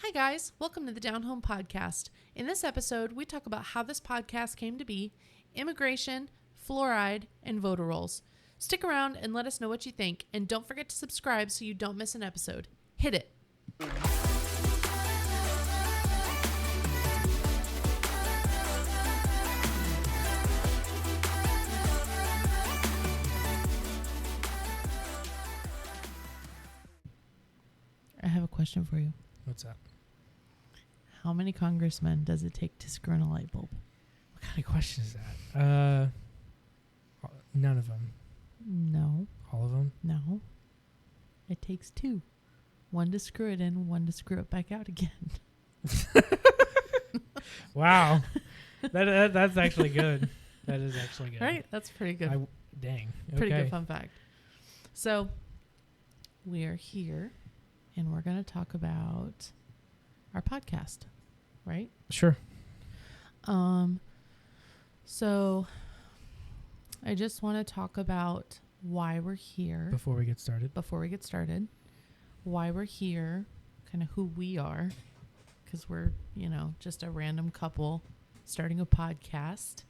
Hi, guys. Welcome to the Down Home Podcast. In this episode, we talk about how this podcast came to be, immigration, fluoride, and voter rolls. Stick around and let us know what you think. And don't forget to subscribe so you don't miss an episode. Hit it. I have a question for you. What's that? How many congressmen does it take to screw in a light bulb? What kind of question is that? None of them. No. All of them? No. It takes two. One to screw it in, one to screw it back out again. Wow. That's actually good. That is actually good. Right? That's pretty good. Dang. Pretty Okay. good fun fact. So, we are here, and we're going to talk about our podcast, right? Sure. So, I just want to talk about why we're here Before we get started. why we're here, kind of who we are, because we're, just a random couple starting a podcast.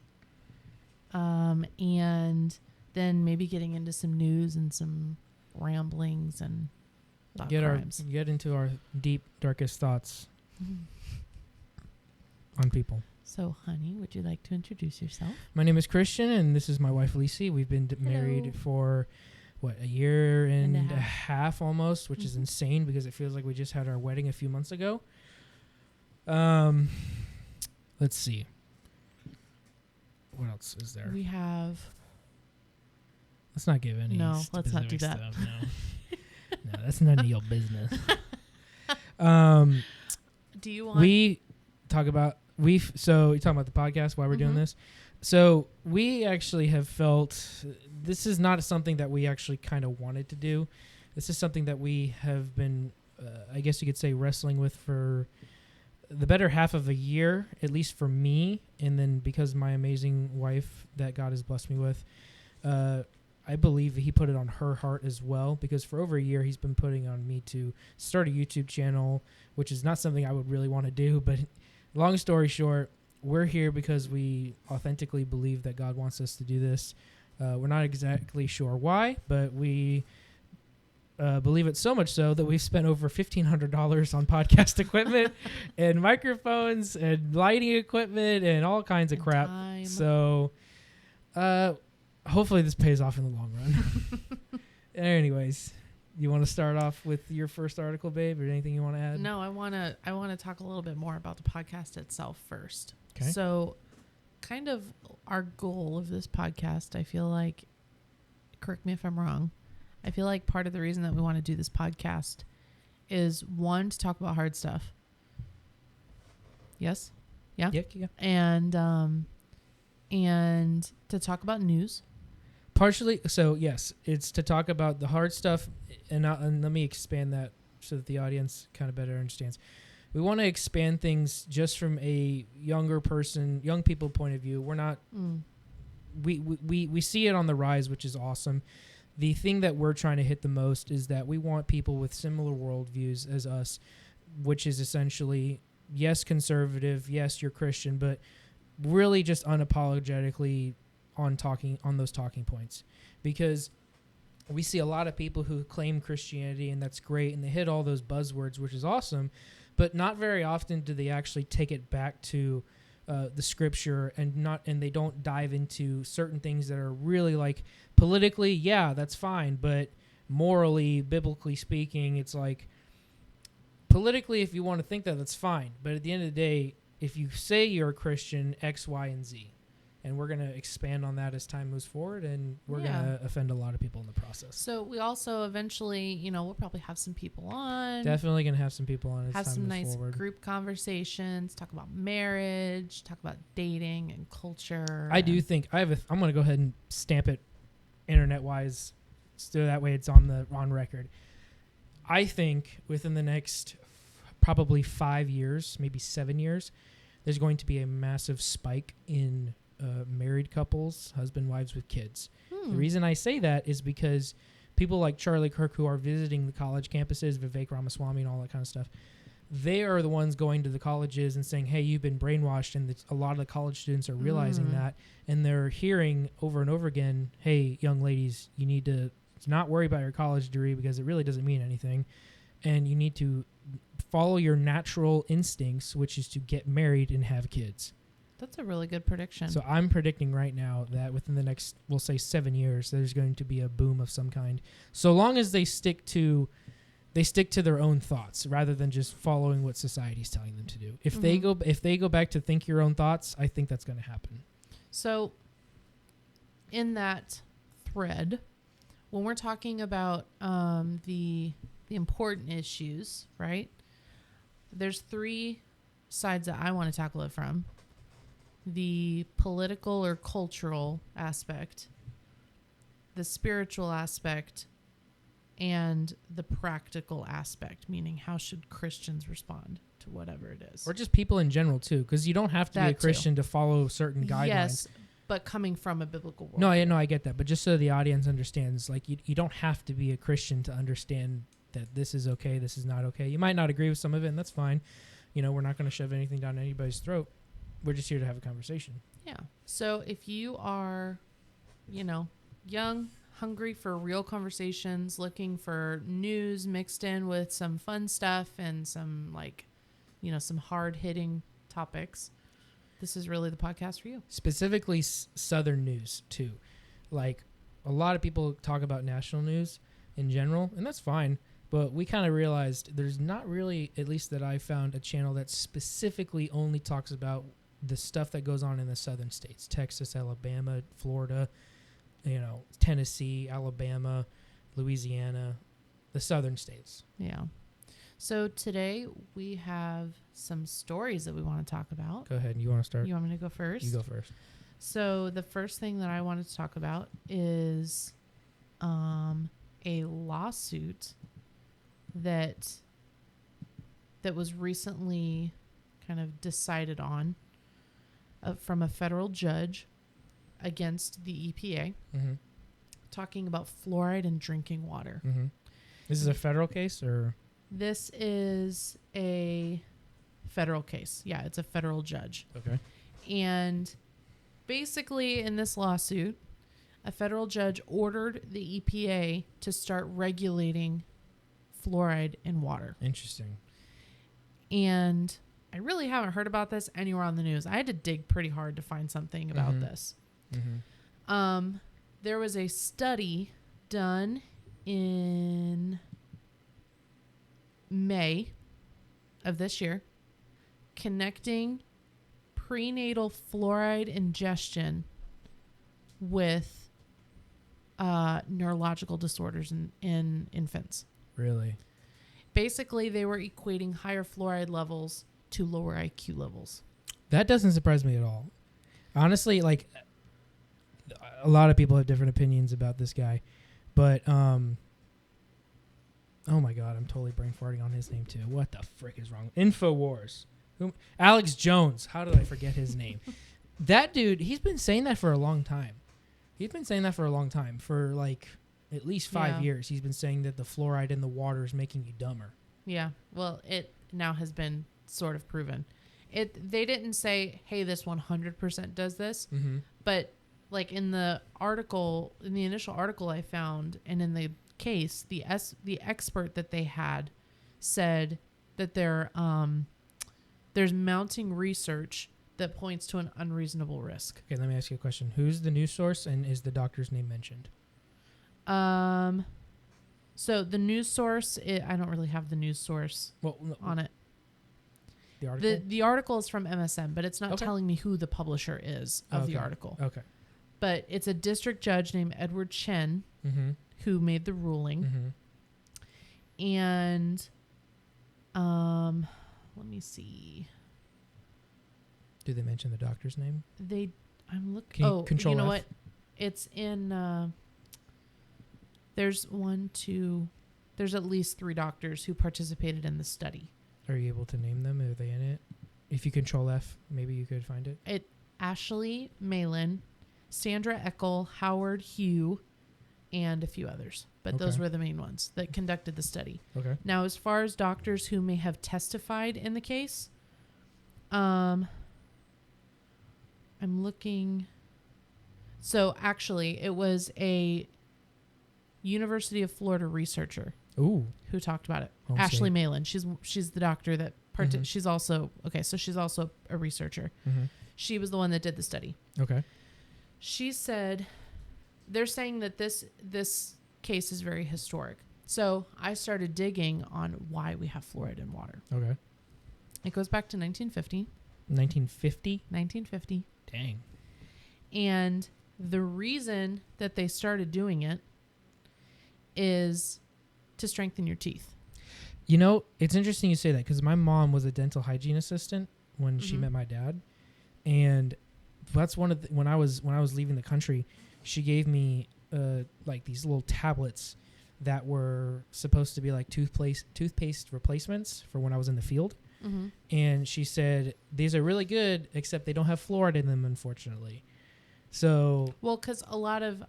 And then maybe getting into some news and some ramblings and thought crimes. Get into our deep, darkest thoughts on people. So, honey, would you like to introduce yourself? My name is Christian, and this is my wife, Lisi. We've been married for, a year and a half almost, which is insane because it feels like we just had our wedding a few months ago. Let's see. What else is there? We have... Let's not give any. No, let's not do specific that. Stuff, no, that's none of your business. Do you want... We talk about so you talking about the podcast, why we're doing this. So we actually have felt this is not something that we actually kind of wanted to do. This is something that we have been, I guess you could say, wrestling with for the better half of a year, at least for me. And then because my amazing wife that God has blessed me with, I believe he put it on her heart as well, because for over a year he's been putting on me to start a YouTube channel, which is not something I would really want to do. But long story short, we're here because we authentically believe that God wants us to do this. We're not exactly sure why, but we believe it so much so that we've spent over $1,500 on podcast equipment and microphones and lighting equipment and all kinds of crap. Time. So hopefully this pays off in the long run. Anyways, you want to start off with your first article, babe, or anything you want to add? No, I want to talk a little bit more about the podcast itself first. Okay. So, kind of our goal of this podcast, I feel like, correct me if I'm wrong, I feel like part of the reason that we want to do this podcast is, one, to talk about hard stuff. Yes? Yeah? Yeah. And to talk about news. Partially, so yes, it's to talk about the hard stuff, and let me expand that so that the audience kind of better understands. We want to expand things just from a young people point of view. We're not, we see it on the rise, which is awesome. The thing that we're trying to hit the most is that we want people with similar worldviews as us, which is essentially, yes, conservative, yes, you're Christian, but really just unapologetically on those talking points, because we see a lot of people who claim Christianity, and that's great, and they hit all those buzzwords, which is awesome, but not very often do they actually take it back to the scripture, and they don't dive into certain things that are really like politically, yeah, that's fine, but morally, biblically speaking, it's like politically, if you want to think that, that's fine, but at the end of the day, if you say you're a Christian, X, Y, and Z. And we're going to expand on that as time moves forward, and we're going to offend a lot of people in the process. So we also eventually, we'll probably have some people on. Definitely going to have some people on as have time some moves nice forward. Group conversations, talk about marriage, talk about dating and culture. I do think I'm going to go ahead and stamp it internet-wise, so that way it's on record. I think within the next probably 5 years, maybe 7 years, there's going to be a massive spike in married couples, husband, wives with kids. The reason I say that is because people like Charlie Kirk, who are visiting the college campuses, Vivek Ramaswamy and all that kind of stuff, they are the ones going to the colleges and saying, hey, you've been brainwashed. And a lot of the college students are realizing that. And they're hearing over and over again, hey, young ladies, you need to not worry about your college degree because it really doesn't mean anything. And you need to follow your natural instincts, which is to get married and have kids. That's a really good prediction. So I'm predicting right now that within the next, we'll say 7 years, there's going to be a boom of some kind. So long as they stick to their own thoughts rather than just following what society's telling them to do. If they go back to think your own thoughts, I think that's going to happen. So in that thread, when we're talking about the important issues, right? There's 3 sides that I want to tackle it from. The political or cultural aspect, the spiritual aspect, and the practical aspect, meaning how should Christians respond to whatever it is. Or just people in general, too, because you don't have to be a Christian to follow certain guidelines. Yes, but coming from a biblical world. No, I get that. But just so the audience understands, like, you don't have to be a Christian to understand that this is okay, this is not okay. You might not agree with some of it, and that's fine. You know, we're not going to shove anything down anybody's throat. We're just here to have a conversation. Yeah. So if you are, young, hungry for real conversations, looking for news mixed in with some fun stuff and some some hard-hitting topics, this is really the podcast for you. Specifically Southern news, too. Like, a lot of people talk about national news in general, and that's fine. But we kind of realized there's not really, at least that I found, a channel that specifically only talks about the stuff that goes on in the southern states. Texas, Alabama, Florida, Tennessee, Alabama, Louisiana, the southern states. Yeah. So today we have some stories that we want to talk about. Go ahead. You want to start? You want me to go first? You go first. So the first thing that I wanted to talk about is a lawsuit that was recently kind of decided on from a federal judge against the EPA, talking about fluoride in drinking water. This is a federal case, or? This is a federal case. Yeah, it's a federal judge. Okay. And basically in this lawsuit, a federal judge ordered the EPA to start regulating fluoride in water. Interesting. And I really haven't heard about this anywhere on the news. I had to dig pretty hard to find something about this. There was a study done in May of this year connecting prenatal fluoride ingestion with neurological disorders in infants. Really? Basically, they were equating higher fluoride levels to lower IQ levels. That doesn't surprise me at all. Honestly, like, a lot of people have different opinions about this guy, but oh my god, I'm totally brain farting on his name too. What the frick is wrong? InfoWars. Alex Jones. How did I forget his name? That dude, he's been saying that for a long time. For like at least 5 years. He's been saying that the fluoride in the water is making you dumber. Yeah. Well, it now has been sort of proven. They didn't say, hey, this 100% does this, but like in the initial article I found, and in the case, the expert that they had said that there's mounting research that points to an unreasonable risk. Okay, let me ask you a question. Who's the news source, and is the doctor's name mentioned? So the news source, I don't really have the news source on it. The article? The article is from MSN, but it's not telling me who the publisher is of the article. Okay. But it's a district judge named Edward Chen who made the ruling. And let me see. Do they mention the doctor's name? I'm looking. Can you control you know F? what? It's in. There's there's at least 3 doctors who participated in the study. Are you able to name them? Are they in it? If you control F, maybe you could find it. Ashley Malin, Sandra Eckel, Howard Hugh, and a few others. But those Okay. were the main ones that conducted the study. Okay. Now, as far as doctors who may have testified in the case, I'm looking. So actually, it was a University of Florida researcher Ooh. who talked about it. Home Ashley state. Malin. She's the doctor that Mhm. she's also so she's also a researcher. Mm-hmm. She was the one that did the study. Okay. She said they're saying that this case is very historic. So I started digging on why we have fluoride in water. Okay. It goes back to 1950. 1950. 1950. Dang. And the reason that they started doing it is to strengthen your teeth. You know, it's interesting you say that because my mom was a dental hygiene assistant when she Mhm. met my dad, and that's one of when I was leaving the country, she gave me like these little tablets that were supposed to be like toothpaste replacements for when I was in the field, Mm-hmm. and she said these are really good except they don't have fluoride in them, unfortunately. So Well, because a lot of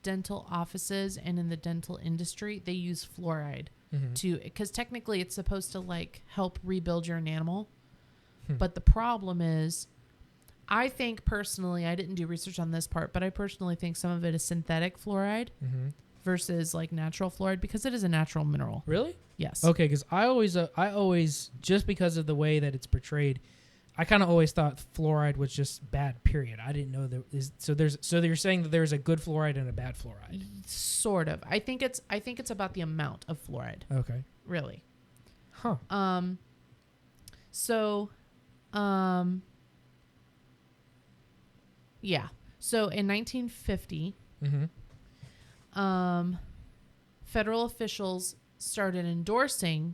dental offices and in the dental industry, they use fluoride mhm. because technically it's supposed to like help rebuild your enamel. Hmm. But the problem is, I think personally, I didn't do research on this part, but I personally think some of it is synthetic fluoride Mm-hmm. versus like natural fluoride because it is a natural mineral. Really? Yes. Okay, because I always just because of the way that it's portrayed, I kind of always thought fluoride was just bad. Period. I didn't know there is so you're saying that there's a good fluoride and a bad fluoride. Sort of. I think it's about the amount of fluoride, Okay. really. Huh. Yeah. So in 1950, Mm-hmm. federal officials started endorsing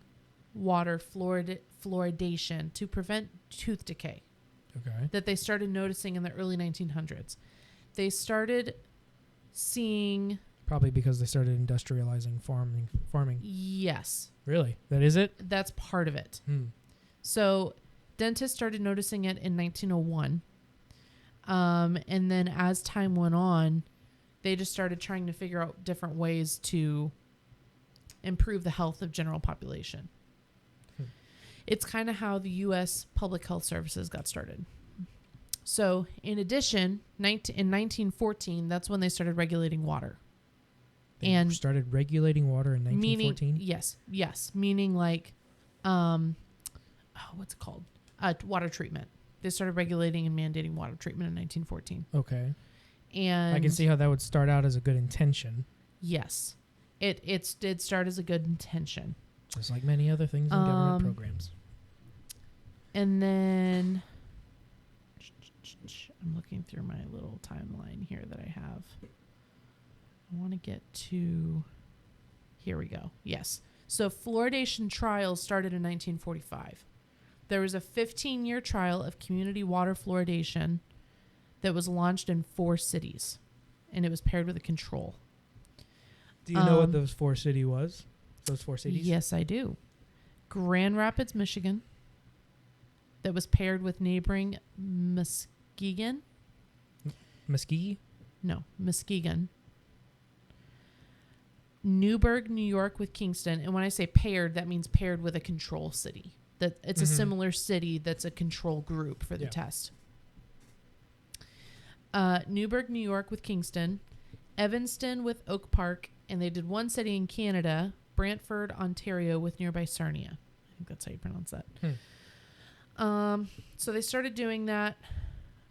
water fluoridation to prevent tooth decay Okay. that they started noticing in the early 1900s. They started seeing, Probably because they started industrializing farming. yes, Really? That is it? that's part of it. Hmm. So dentists started noticing it in 1901. And then as time went on, they just started trying to figure out different ways to improve the health of general population. Hmm. It's kind of how the U.S. Public Health Services got started. So in addition, in 1914, that's when they started regulating water. They And started regulating water in 1914. Meaning, yes. Meaning like, what's it called? Water treatment. They started regulating and mandating water treatment in 1914. Okay. And I can see how that would start out as a good intention, yes, it did start as a good intention. just like many other things in government programs. And then I'm looking through my little timeline here that I have. I want to get to, here we go. Yes. So fluoridation trials started in 1945. There was a 15-year trial of community water fluoridation that was launched in 4 cities, and it was paired with a control. Do you know what those 4 cities was? Those 4 cities? Yes, I do. Grand Rapids, Michigan, that was paired with neighboring Muskegon. Muskegee? No, Muskegon. Newburgh, New York with Kingston. And when I say paired, that means paired with a control city. That it's a similar city that's a control group for the test. Newburgh, New York with Kingston. Evanston with Oak Park. And they did 1 city in Canada, Brantford, Ontario with nearby Sarnia. I think that's how you pronounce that. So they started doing that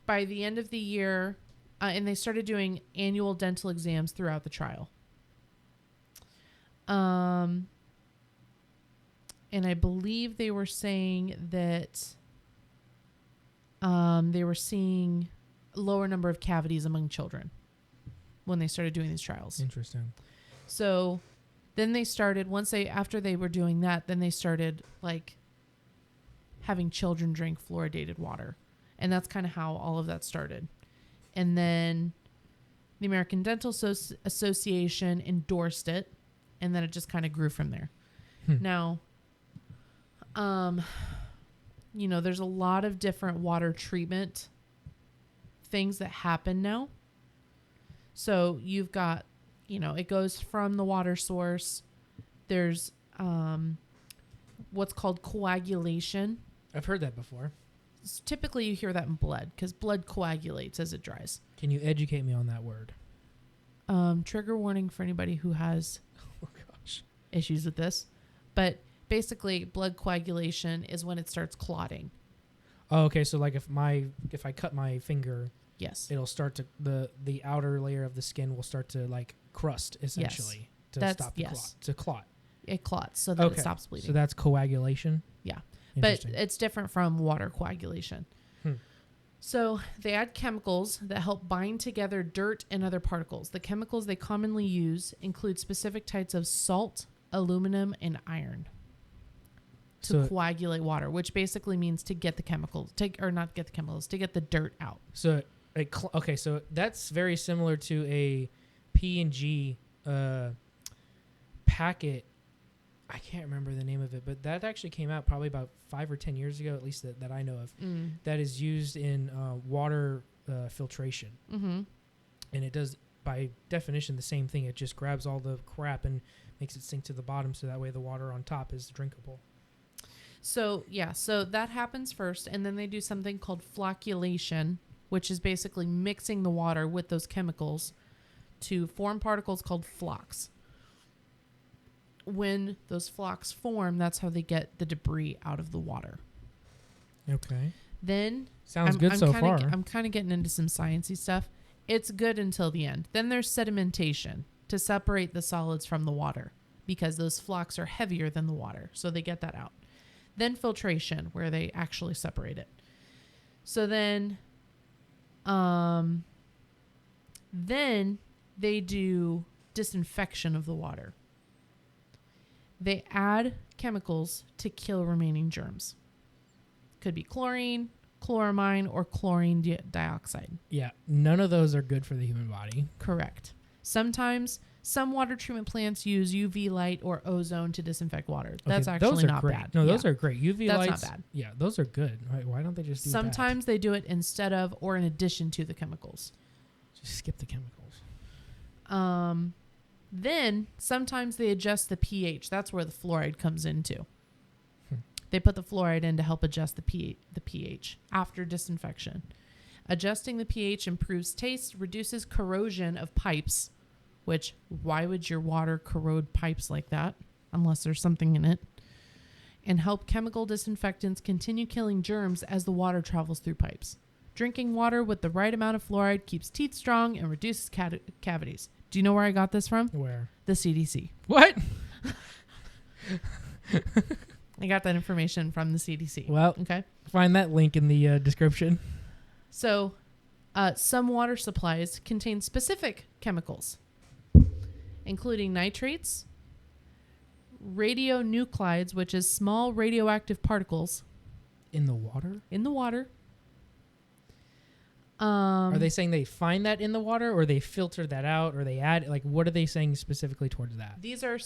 by the end of the year. And they started doing annual dental exams throughout the trial. And I believe they were saying that they were seeing a lower number of cavities among children when they started doing these trials. Interesting. So then they started, after they were doing that, then they started like having children drink fluoridated water. And that's kind of how all of that started. And then the American Dental Association endorsed it, and then it just kind of grew from there. Now, there's a lot of different water treatment things that happen now. So you've got it goes from the water source. There's what's called coagulation. I've heard that before. Typically, you hear that in blood because blood coagulates as it dries. Can you educate me on that word? Trigger warning for anybody who has Oh gosh. issues with this. But basically, blood coagulation is when it starts clotting. Oh, okay. So like if I cut my finger, Yes. it'll start to the outer layer of the skin will start to like crust essentially to That's- stop the yes. clot. It clots so that Okay. it stops bleeding. So that's coagulation. Yeah. But Interesting. it's different from water coagulation. So they add chemicals that help bind together dirt and other particles. The chemicals they commonly use include specific types of salt, aluminum, and iron to So- coagulate water, which basically means to get the chemicals, to get the dirt out. So okay, so that's very similar to a P&G packet. I can't remember the name of it, but that actually came out probably about 5 or 10 years ago, at least that I know of. That is used in water filtration, Mm-hmm. and it does by definition the same thing. It just grabs all the crap and makes it sink to the bottom, so that way the water on top is drinkable. So that happens first, and then they do something called flocculation, which is basically mixing the water with those chemicals to form particles called flocks. When those flocks form, that's how they get the debris out of the water. Okay, Then sounds good so far. I'm kind of getting into some sciencey stuff. It's good until the end. Then there's sedimentation to separate the solids from the water because those flocks are heavier than the water, so they get that out. Then filtration, where they actually separate it. So then they do disinfection of the water. They add chemicals to kill remaining germs. Could be chlorine, chloramine, or chlorine dioxide. Yeah, none of those are good for the human body. Correct. Sometimes some water treatment plants use UV light or ozone to disinfect water. That's Okay, actually those are not great. bad. No, Yeah. those are great. UV That's lights. not bad. Yeah, those are good. Why don't they just do that? Sometimes they do it instead of or in addition to the chemicals. Just skip the chemicals. Then sometimes they adjust the pH. That's where the fluoride comes into. Hmm. They put the fluoride in to help adjust the pH after disinfection. Adjusting the pH improves taste, reduces corrosion of pipes, which why would your water corrode pipes like that unless there's something in it? And help chemical disinfectants continue killing germs as the water travels through pipes. Drinking water with the right amount of fluoride keeps teeth strong and reduces cavities. Do you know where I got this from? Where? The CDC. What? I got that information from the CDC. Well, Okay. find that link in the description. So, some water supplies contain specific chemicals, including nitrates, radionuclides, which is small radioactive particles In the water? in the water. Are they saying they find that in the water, or they filter that out, or they add, like, what are they saying specifically towards that? These are...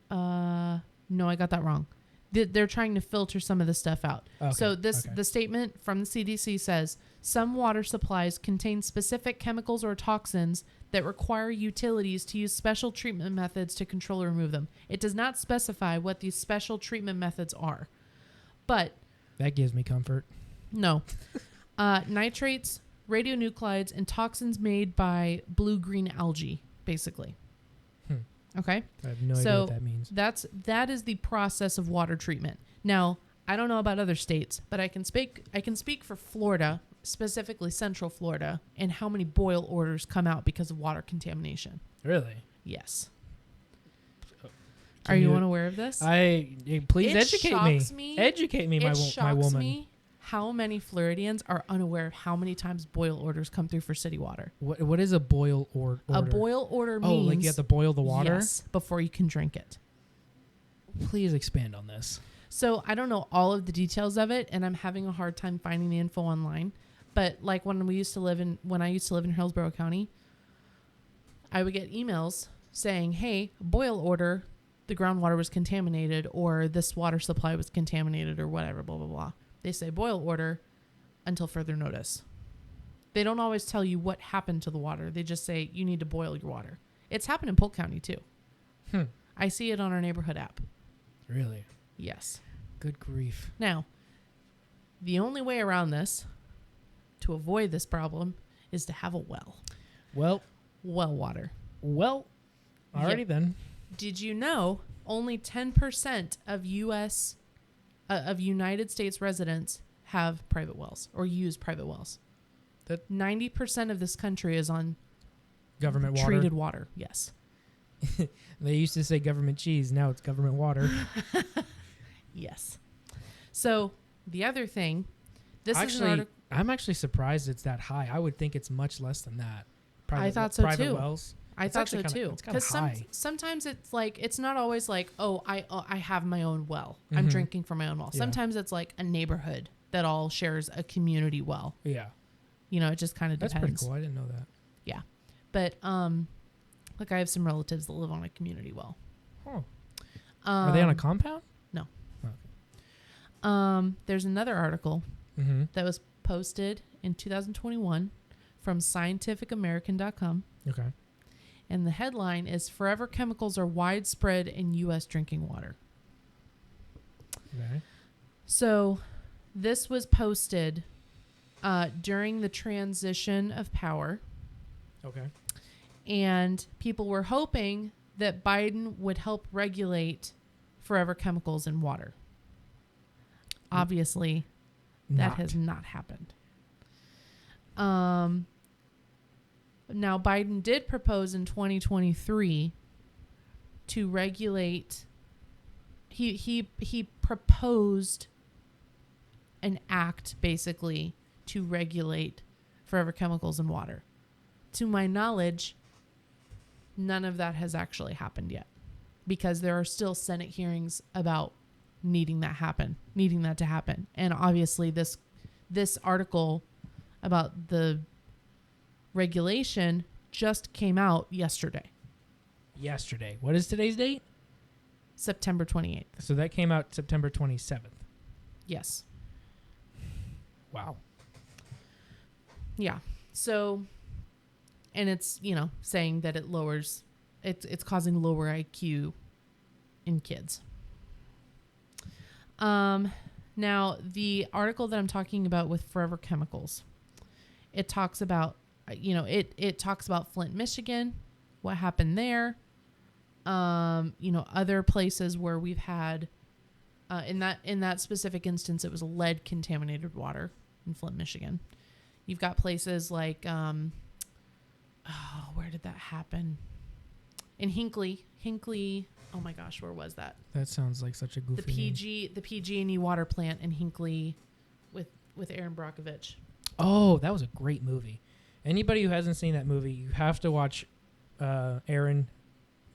no, I got that wrong. They're trying to filter some of the stuff out. Okay, So okay. the statement from the CDC says some water supplies contain specific chemicals or toxins that require utilities to use special treatment methods to control or remove them. It does not specify what these special treatment methods are. But That gives me comfort. no. Nitrates, radionuclides, and toxins made by blue-green algae, basically. Okay? I have no idea what that means. That is the process of water treatment. Now, I don't know about other states, but I can speak for Florida, specifically Central Florida, and how many boil orders come out because of water contamination. Really? Yes. Can Are you unaware of this? Please It educate shocks me. me. Educate me, my It shocks woman. me how many Floridians are unaware of how many times boil orders come through for city water. What is a boil order? A boil order means... Oh, like you have to boil the water? Yes, before you can drink it. Please expand on this. So I don't know all of the details of it, and I'm having a hard time finding the info online. But like when I used to live in Hillsborough County, I would get emails saying, "Hey, boil order, the groundwater was contaminated, or this water supply was contaminated, or whatever, blah blah blah." They say boil order until further notice. They don't always tell you what happened to the water. They just say you need to boil your water. It's happened in Polk County too. I see it on our neighborhood app. Really? Yes. Good grief. Now, the only way around this, to avoid this problem, is to have a well. Well water. Alrighty then. Did you know only 10% of United States residents have private wells or use private wells? That 90% of this country is on government water. treated water. Yes. They used to say government cheese. Now it's government water. Yes. So the other thing, this is an article. I'm actually surprised it's that high. I would think it's much less than that. I thought so private too. Wells. I thought so too. It's kind of high. Sometimes it's like, it's not always like, oh, I have my own well. I'm drinking from my own well. Yeah. Sometimes it's like a neighborhood that all shares a community well. Yeah. You know, it just kind of depends. That's pretty cool. I didn't know that. Yeah. But, like I have some relatives that live on a community well. Oh. Are they on a compound? No. Oh. There's another article Mm-hmm. that was posted in 2021 from scientificamerican.com. Okay. And the headline is Forever Chemicals are widespread in U.S. drinking water. Okay. So this was posted during the transition of power. Okay. And people were hoping that Biden would help regulate forever chemicals in water. Obviously, that has not happened. Now, Biden did propose in 2023 to regulate. He proposed an act basically to regulate forever chemicals in water. To my knowledge, none of that has actually happened yet, because there are still Senate hearings about needing that to happen. And obviously this article about the regulation just came out yesterday. What is today's date? September 28th. So that came out September 27th. Yes. Wow. Yeah. So, and it's, saying that it lowers, it's causing lower IQ in kids. Now the article that I'm talking about with Forever Chemicals, it talks about, it talks about Flint, Michigan, what happened there. Other places where we've had, in that specific instance, it was lead contaminated water in Flint, Michigan. You've got places like, where did that happen? In Hinckley. Oh my gosh, where was that? That sounds like such a goofy name. The PG&E water plant in Hinckley with Aaron Brockovich. Oh, that was a great movie. Anybody who hasn't seen that movie, you have to watch Aaron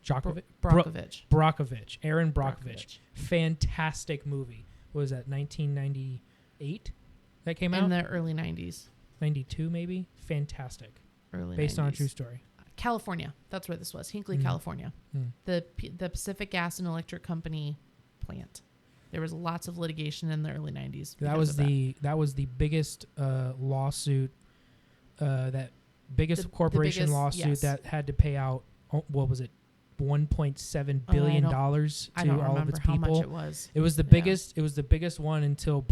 Brockovich. Brockovich. Aaron Brockovich. Fantastic movie. What was that, 1998 that came out? In the early 90s. 92 maybe? Fantastic. Early Based 90s. on a true story. California. That's where this was. Hinckley, California. The Pacific Gas and Electric Company plant. There was lots of litigation in the early 90s. That was the biggest lawsuit, corporation lawsuit yes. that had to pay out, what was it, $1.7 billion to all of its people. How much it was. It was the biggest. It was the biggest one until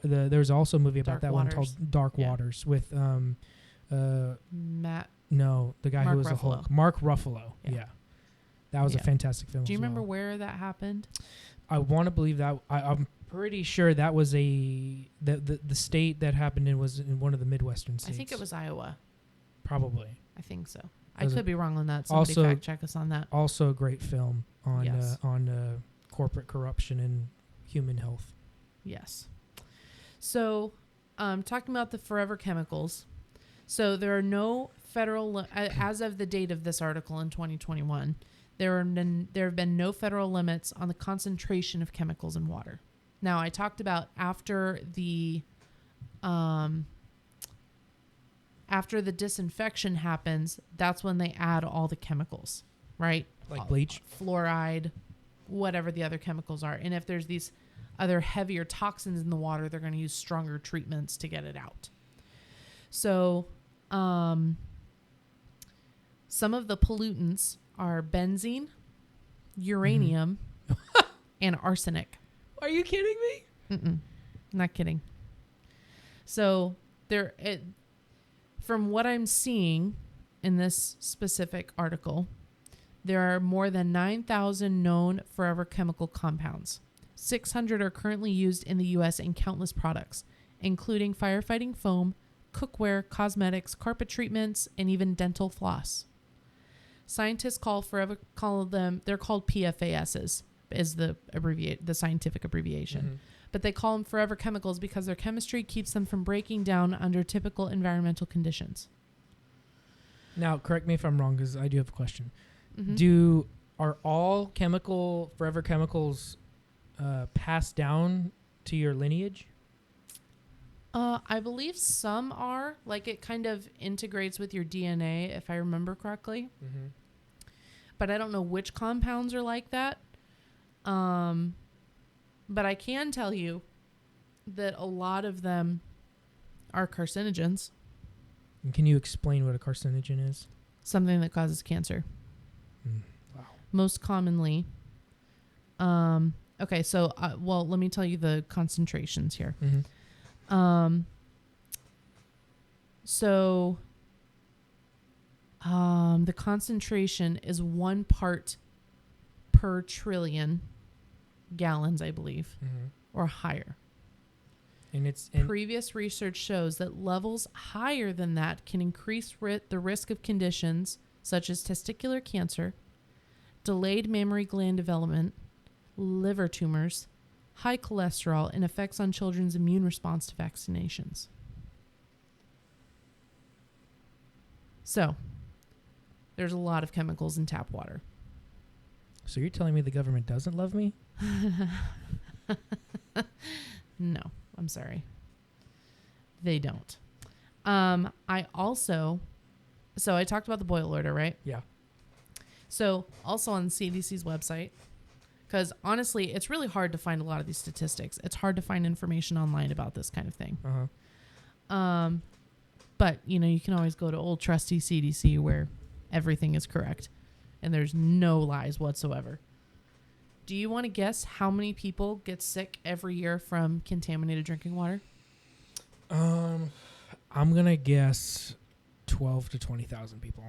There's also a movie about that one called Dark Waters with Matt. No, the guy Mark who was Ruffalo. the Hulk. Mark Ruffalo. Yeah. That was a fantastic film. Do you remember where that happened? I want to believe that. I'm pretty sure that was the state that happened in was in one of the Midwestern states. I think it was Iowa. Probably. I think so. I could be wrong on that. Somebody also, fact check us on that. Also a great film on corporate corruption and human health. Yes. So, talking about the forever chemicals. So there are no federal, as of the date of this article in 2021, there have been no federal limits on the concentration of chemicals in water. Now, I talked about after the disinfection happens, that's when they add all the chemicals, right? Like bleach, fluoride, whatever the other chemicals are. And if there's these other heavier toxins in the water, they're going to use stronger treatments to get it out. So some of the pollutants are benzene, uranium, and arsenic. Are you kidding me? Not kidding. So from what I'm seeing in this specific article, there are more than 9,000 known forever chemical compounds. 600 are currently used in the U.S. in countless products, including firefighting foam, cookware, cosmetics, carpet treatments, and even dental floss. Scientists they're called PFASs, is the scientific abbreviation. But they call them forever chemicals because their chemistry keeps them from breaking down under typical environmental conditions. Now, correct me if I'm wrong, because I do have a question. Are all forever chemicals passed down to your lineage? I believe some are. Like, it kind of integrates with your DNA, if I remember correctly. But I don't know which compounds are like that. But I can tell you that a lot of them are carcinogens. And can you explain what a carcinogen is? Something that causes cancer. Wow. Most commonly. Okay, so, let me tell you the concentrations here. The concentration is 1 part per trillion gallons, I believe, or higher. And Previous research shows that levels higher than that can increase the risk of conditions such as testicular cancer, delayed mammary gland development, liver tumors, high cholesterol, and effects on children's immune response to vaccinations. So, there's a lot of chemicals in tap water. So you're telling me the government doesn't love me? No, I'm sorry. They don't. I talked about the boil order, right? Yeah. So also on the CDC's website, because honestly, it's really hard to find a lot of these statistics. It's hard to find information online about this kind of thing. But, you can always go to old trusty CDC where everything is correct and there's no lies whatsoever. Do you want to guess how many people get sick every year from contaminated drinking water? I'm going to guess 12 to 20,000 people.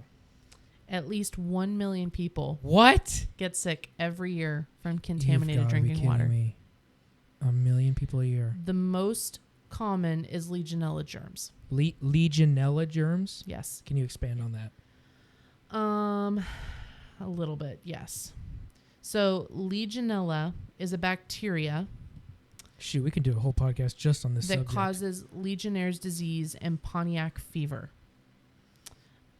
At least 1 million people What? get sick every year from contaminated drinking Be water. Me. 1 million people a year. The most common is Legionella germs. Legionella germs? Yes. Can you expand on that? A little bit, yes. So Legionella is a bacteria Shoot, we can do a whole podcast just on this that subject. causes Legionnaire's disease and Pontiac fever.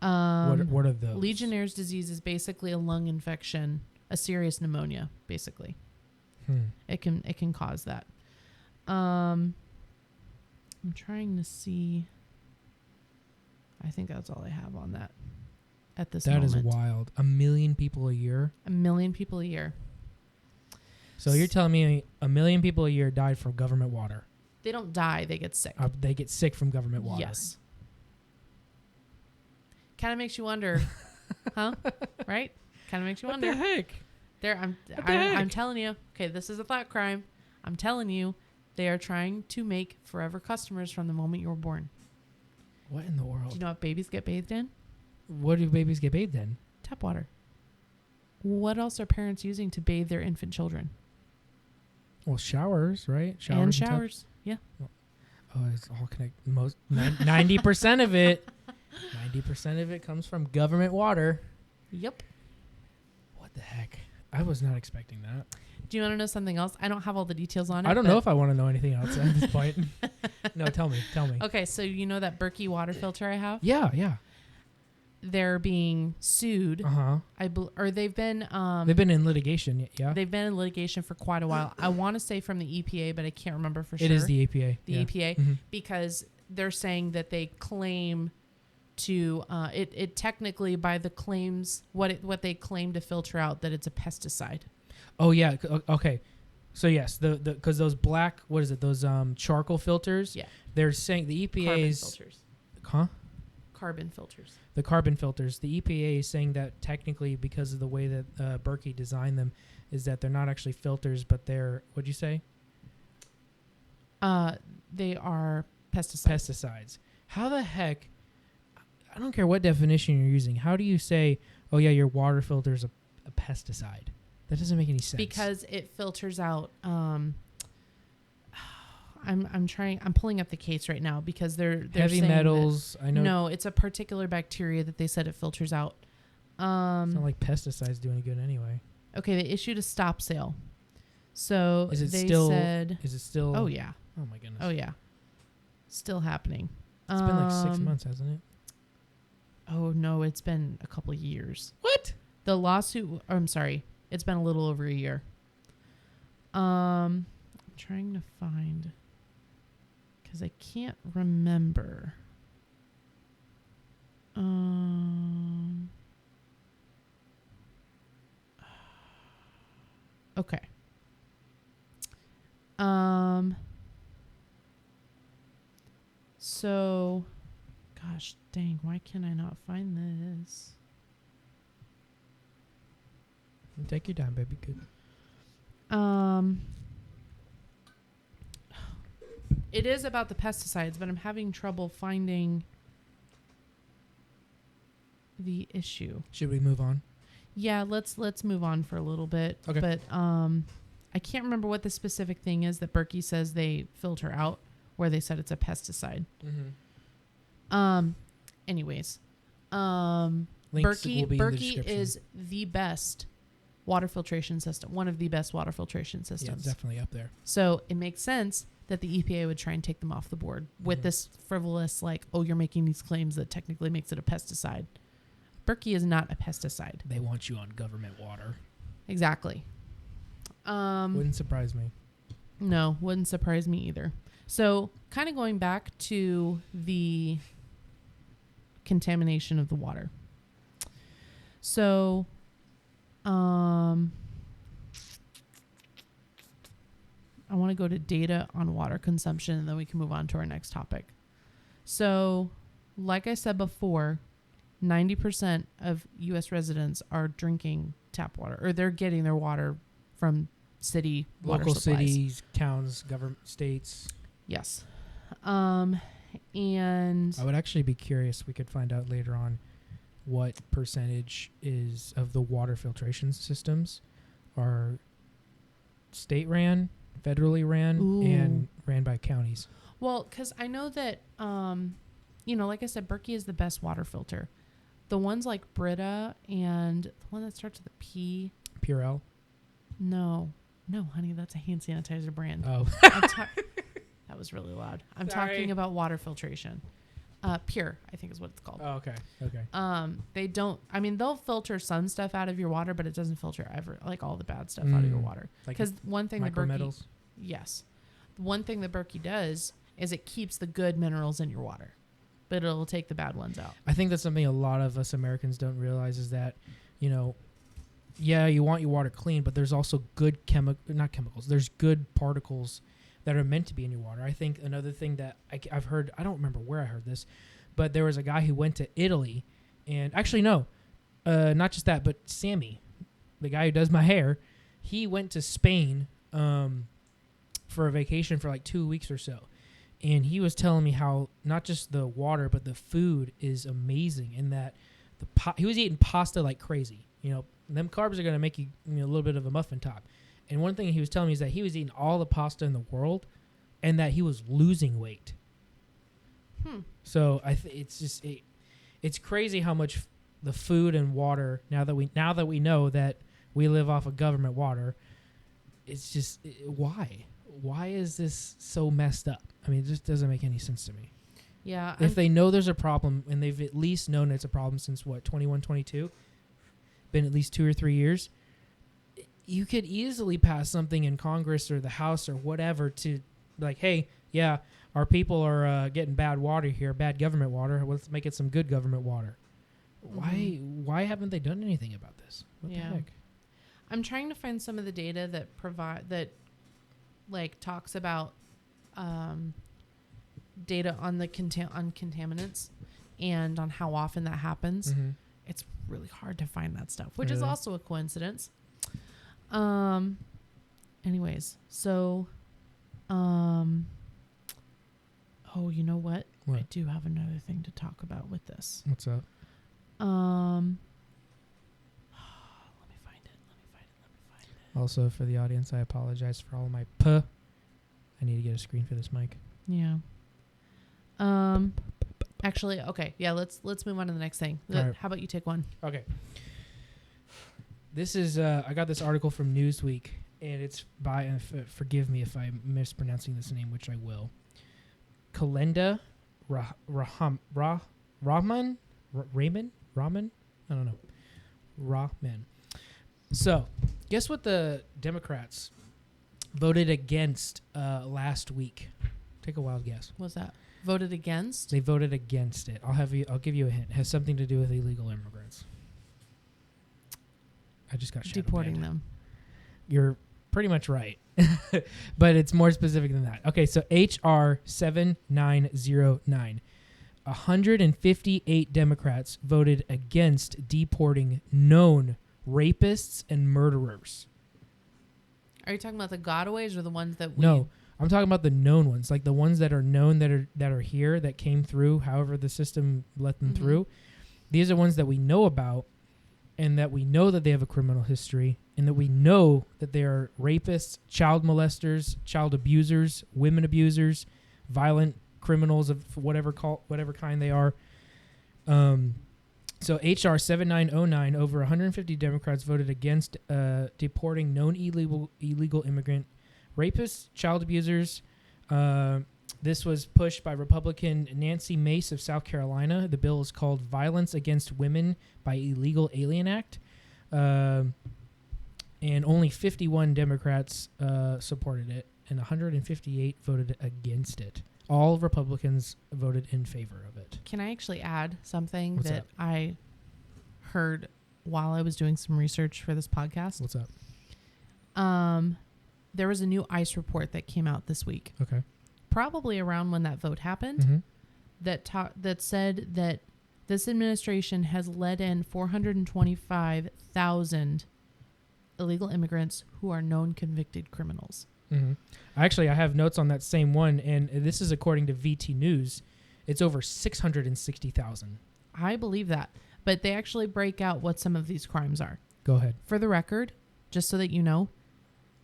What are those? Legionnaire's disease is basically a lung infection, a serious pneumonia, basically. It can cause that. I'm trying to see. I think that's all I have on that at this moment. That is wild. 1 million people a year? 1 million people a year. So you're telling me 1 million people a year died from government water? They don't die, they get sick. They get sick from government water? Yes. Kind of makes you wonder, huh? Right? Kind of makes you wonder. What the heck? I'm telling you. Okay, this is a thought crime. I'm telling you, they are trying to make forever customers from the moment you were born. What in the world? Do you know what babies get bathed in? What do babies get bathed in? Tap water. What else are parents using to bathe their infant children? Well, showers, right? And showers. Yeah. Oh, it's all connected. 90% of it. 90% of it comes from government water. Yep. What the heck? I was not expecting that. Do you want to know something else? I don't have all the details on it. I don't know if I want to know anything else at this point. No, tell me. Okay, so you know that Berkey water filter I have? Yeah. They're being sued. Or they've been they've been in litigation, yeah. They've been in litigation for quite a while. I want to say from the EPA, but I can't remember for sure. It is the EPA. The EPA, because they're saying that they claim to it technically by the claims what they claim to filter out that it's a pesticide. Oh yeah, okay. So yes, the because those black, what is it? Those charcoal filters. Yeah. They're saying the EPA's Carbon filters. huh? Carbon filters. The carbon filters. The EPA is saying that technically, because of the way that Berkey designed them, is that they're not actually filters, but they're, what'd you say? They are pesticides. Pesticides. How the heck? I don't care what definition you're using. How do you say, oh yeah, your water filter is a pesticide? That doesn't make any sense. Because it filters out. I'm pulling up the case right now because they're heavy saying metals. I know. No, it's a particular bacteria that they said it filters out. It's not like pesticides do any good anyway. Okay, they issued a stop sale. So Is it they still? said, Is it still? "Oh yeah, Oh my goodness. oh yeah, still happening." It's been like 6 months, hasn't it? Oh no, it's been a couple of years. What? The lawsuit. I'm sorry, it's been a little over a year. I'm trying to find because I can't remember. Okay. So, gosh dang, why can I not find this? Take your time, baby. Good. It is about the pesticides, but I'm having trouble finding the issue. Should we move on? Yeah, let's move on for a little bit. Okay. But I can't remember what the specific thing is that Berkey says they filter out, where they said it's a pesticide. Mm-hmm. Anyways, Links will be in the Berkey description. is the best water filtration system, one of the best water filtration Yeah, systems. it's definitely up there. So it makes sense that the EPA would try and take them off the board with this frivolous, like, oh, you're making these claims that technically makes it a pesticide. Berkey is not a pesticide. They want you on government water. Exactly. Wouldn't surprise me. No, wouldn't surprise me either. So kind of going back to the contamination of the water. So, I want to go to data on water consumption and then we can move on to our next topic. So, like I said before, 90% of U.S. residents are drinking tap water, or they're getting their water from city water Local supplies. cities, towns, government, states. Yes. And I would actually be curious. We could find out later on what percentage is of the water filtration systems are state ran, federally ran, and ran by counties. well, because I know that, like I said, Berkey is the best water filter. The ones like Brita and the one that starts with a P. Purell. No, honey, that's a hand sanitizer brand. Oh. That was really loud. I'm Sorry. talking about water filtration. Pure, I think is what it's called. Oh, okay. Okay. They don't. I mean, they'll filter some stuff out of your water, but it doesn't filter all the bad stuff out of your water. Like Because one thing that Berkey, micrometals. yes, one thing that Berkey does is it keeps the good minerals in your water, but it'll take the bad ones out. I think that's something a lot of us Americans don't realize is that, yeah, you want your water clean, but there's also good not chemicals. There's good particles that are meant to be in your water. I think another thing that I've heard, I don't remember where I heard this, but there was a guy who went to Italy, and actually no, not just that, but Sammy, the guy who does my hair, he went to Spain for a vacation for like 2 weeks or so. And he was telling me how not just the water, but the food is amazing, and that he was eating pasta like crazy. Them carbs are going to make you, a little bit of a muffin top. And one thing he was telling me is that he was eating all the pasta in the world, and that he was losing weight. So it's crazy how much the food and water, now that we know that we live off of government water, it's just why is this so messed up? I mean, it just doesn't make any sense to me. Yeah. If they know there's a problem, and they've at least known it's a problem since 21, 22, been at least 2 or 3 years, you could easily pass something in Congress or the House or whatever to like, hey, yeah, our people are getting bad water here, bad government water. Let's make it some good government water. Why haven't they done anything about this? What the heck? I'm trying to find some of the data that like talks about data on the on contaminants and on how often that happens. Mm-hmm. It's really hard to find that stuff, which is Really? also a coincidence. Anyways, so oh, you know what? What? I do have another thing to talk about with this. What's up? Let me find it. Also, for the audience, I apologize for all my puh. I need to get a screen for this mic. Yeah. Actually, okay. Yeah, let's move on to the next thing. All right. How about you take one? Okay. This is I got this article from Newsweek, and it's by forgive me if I'm mispronouncing this name, which I will. Kalenda Rahman? I don't know. Rahman. So, guess what the Democrats voted against last week? Take a wild guess. What's that? Voted against? They voted against it. I'll give you a hint. It has something to do with illegal immigrants. I just got Deporting them. You're pretty much right. But it's more specific than that. Okay, so HR 7909. 158 Democrats voted against deporting known rapists and murderers. Are you talking about the gotaways or the ones that we... No, I'm talking about the known ones, like the ones that are known that are here, that came through, however the system let them through. These are ones that we know about, and that we know that they have a criminal history, and that we know that they are rapists, child molesters, child abusers, women abusers, violent criminals of whatever kind they are. So HR 7909, over 150 Democrats voted against deporting known illegal immigrant rapists, child abusers. This was pushed by Republican Nancy Mace of South Carolina. The bill is called Violence Against Women by Illegal Alien Act. And only 51 Democrats supported it, and 158 voted against it. All Republicans voted in favor of it. Can I actually add something What's that up? I heard while I was doing some research for this podcast? What's up? There was a new ICE report that came out this week, Okay. probably around when that vote happened, Mm-hmm. that said that this administration has let in 425,000 illegal immigrants who are known convicted criminals. Mm-hmm. Actually, I have notes on that same one, and this is according to VT News. It's over 660,000. I believe that, but they actually break out what some of these crimes are. Go ahead. For the record, just so that you know,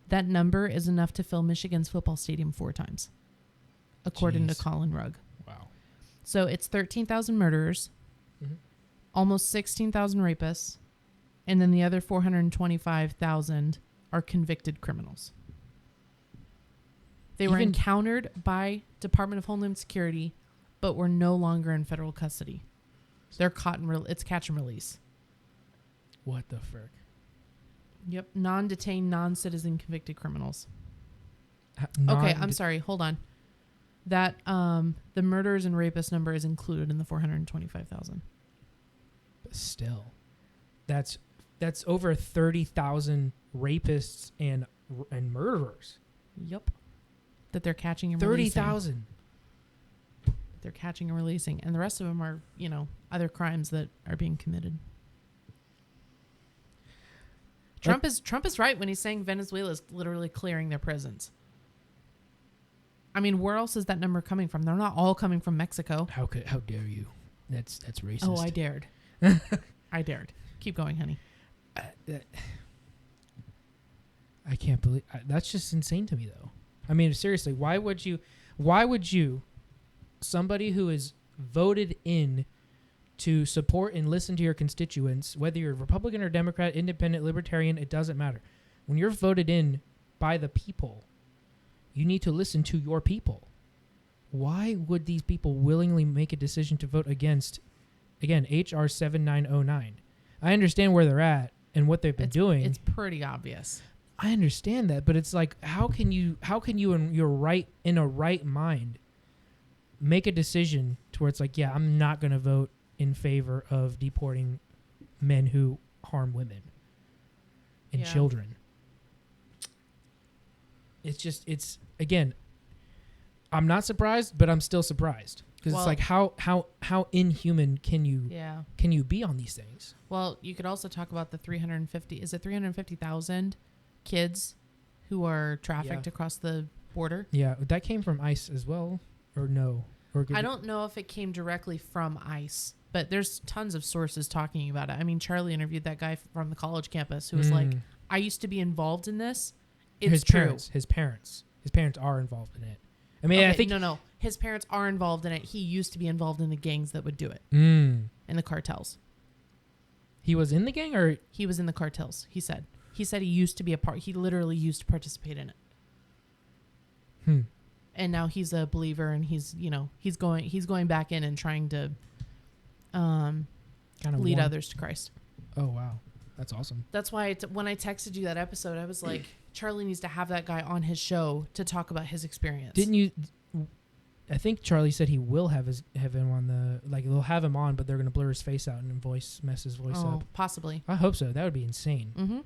that number is enough to fill Michigan's football stadium 4 times, according to Jeez. Colin Rugg. Wow. So it's 13,000 murderers, Mm-hmm. almost 16,000 rapists, and then the other 425,000 are convicted criminals. They were Even- encountered by Department of Homeland Security, but were no longer in federal custody. They're caught it's catch and release. What the frick? Yep, non-detained, non-citizen convicted criminals. Okay, I'm sorry. Hold on. That the murderers and rapists number is included in the 425,000. Still, that's over 30,000 rapists and murderers. Yep. That they're catching and releasing. 30,000. They're catching and releasing, and the rest of them are, other crimes that are being committed. Trump is right when he's saying Venezuela is literally clearing their prisons. I mean, where else is that number coming from? They're not all coming from Mexico. How dare you? That's racist. Oh, I dared. I dared. Keep going, honey. I can't believe that's just insane to me, though. I mean, seriously, why would you, somebody who is voted in to support and listen to your constituents, whether you're Republican or Democrat, Independent, Libertarian, it doesn't matter. When you're voted in by the people, you need to listen to your people. Why would these people willingly make a decision to vote against, again, HR 7909? I understand where they're at and what they've been doing. It's pretty obvious. I understand that, but it's like, how can you in a right mind make a decision to where it's like, yeah, I'm not going to vote in favor of deporting men who harm women and children. it's again, I'm not surprised, but I'm still surprised because Well- it's like how inhuman can Yeah. you be on these things? Well, you could also talk about the 350,000 kids who are trafficked Yeah. across the border. Yeah, that came from ICE as well, or no? Or I don't know if it came directly from ICE, but there's tons of sources talking about it. I mean, Charlie interviewed that guy from the college campus who was like, I used to be involved in this. It's his true. parents are involved in it. I mean, Okay, I think no. His parents are involved in it. He used to be involved in the gangs that would do it, Mm. in the cartels. He was in the gang, or He was in the cartels, he said. He said he used to be a part. He literally used to participate in it. And now he's a believer, and he's going back in and trying to kind of lead others to Christ. Oh wow, that's awesome. That's why when I texted you that episode, I was like, Charlie needs to have that guy on his show to talk about his experience. Didn't you? I think Charlie said he will have him on they'll have him on, but they're gonna blur his face out and mess his voice up. Possibly. I hope so. That would be insane. Mm-hmm.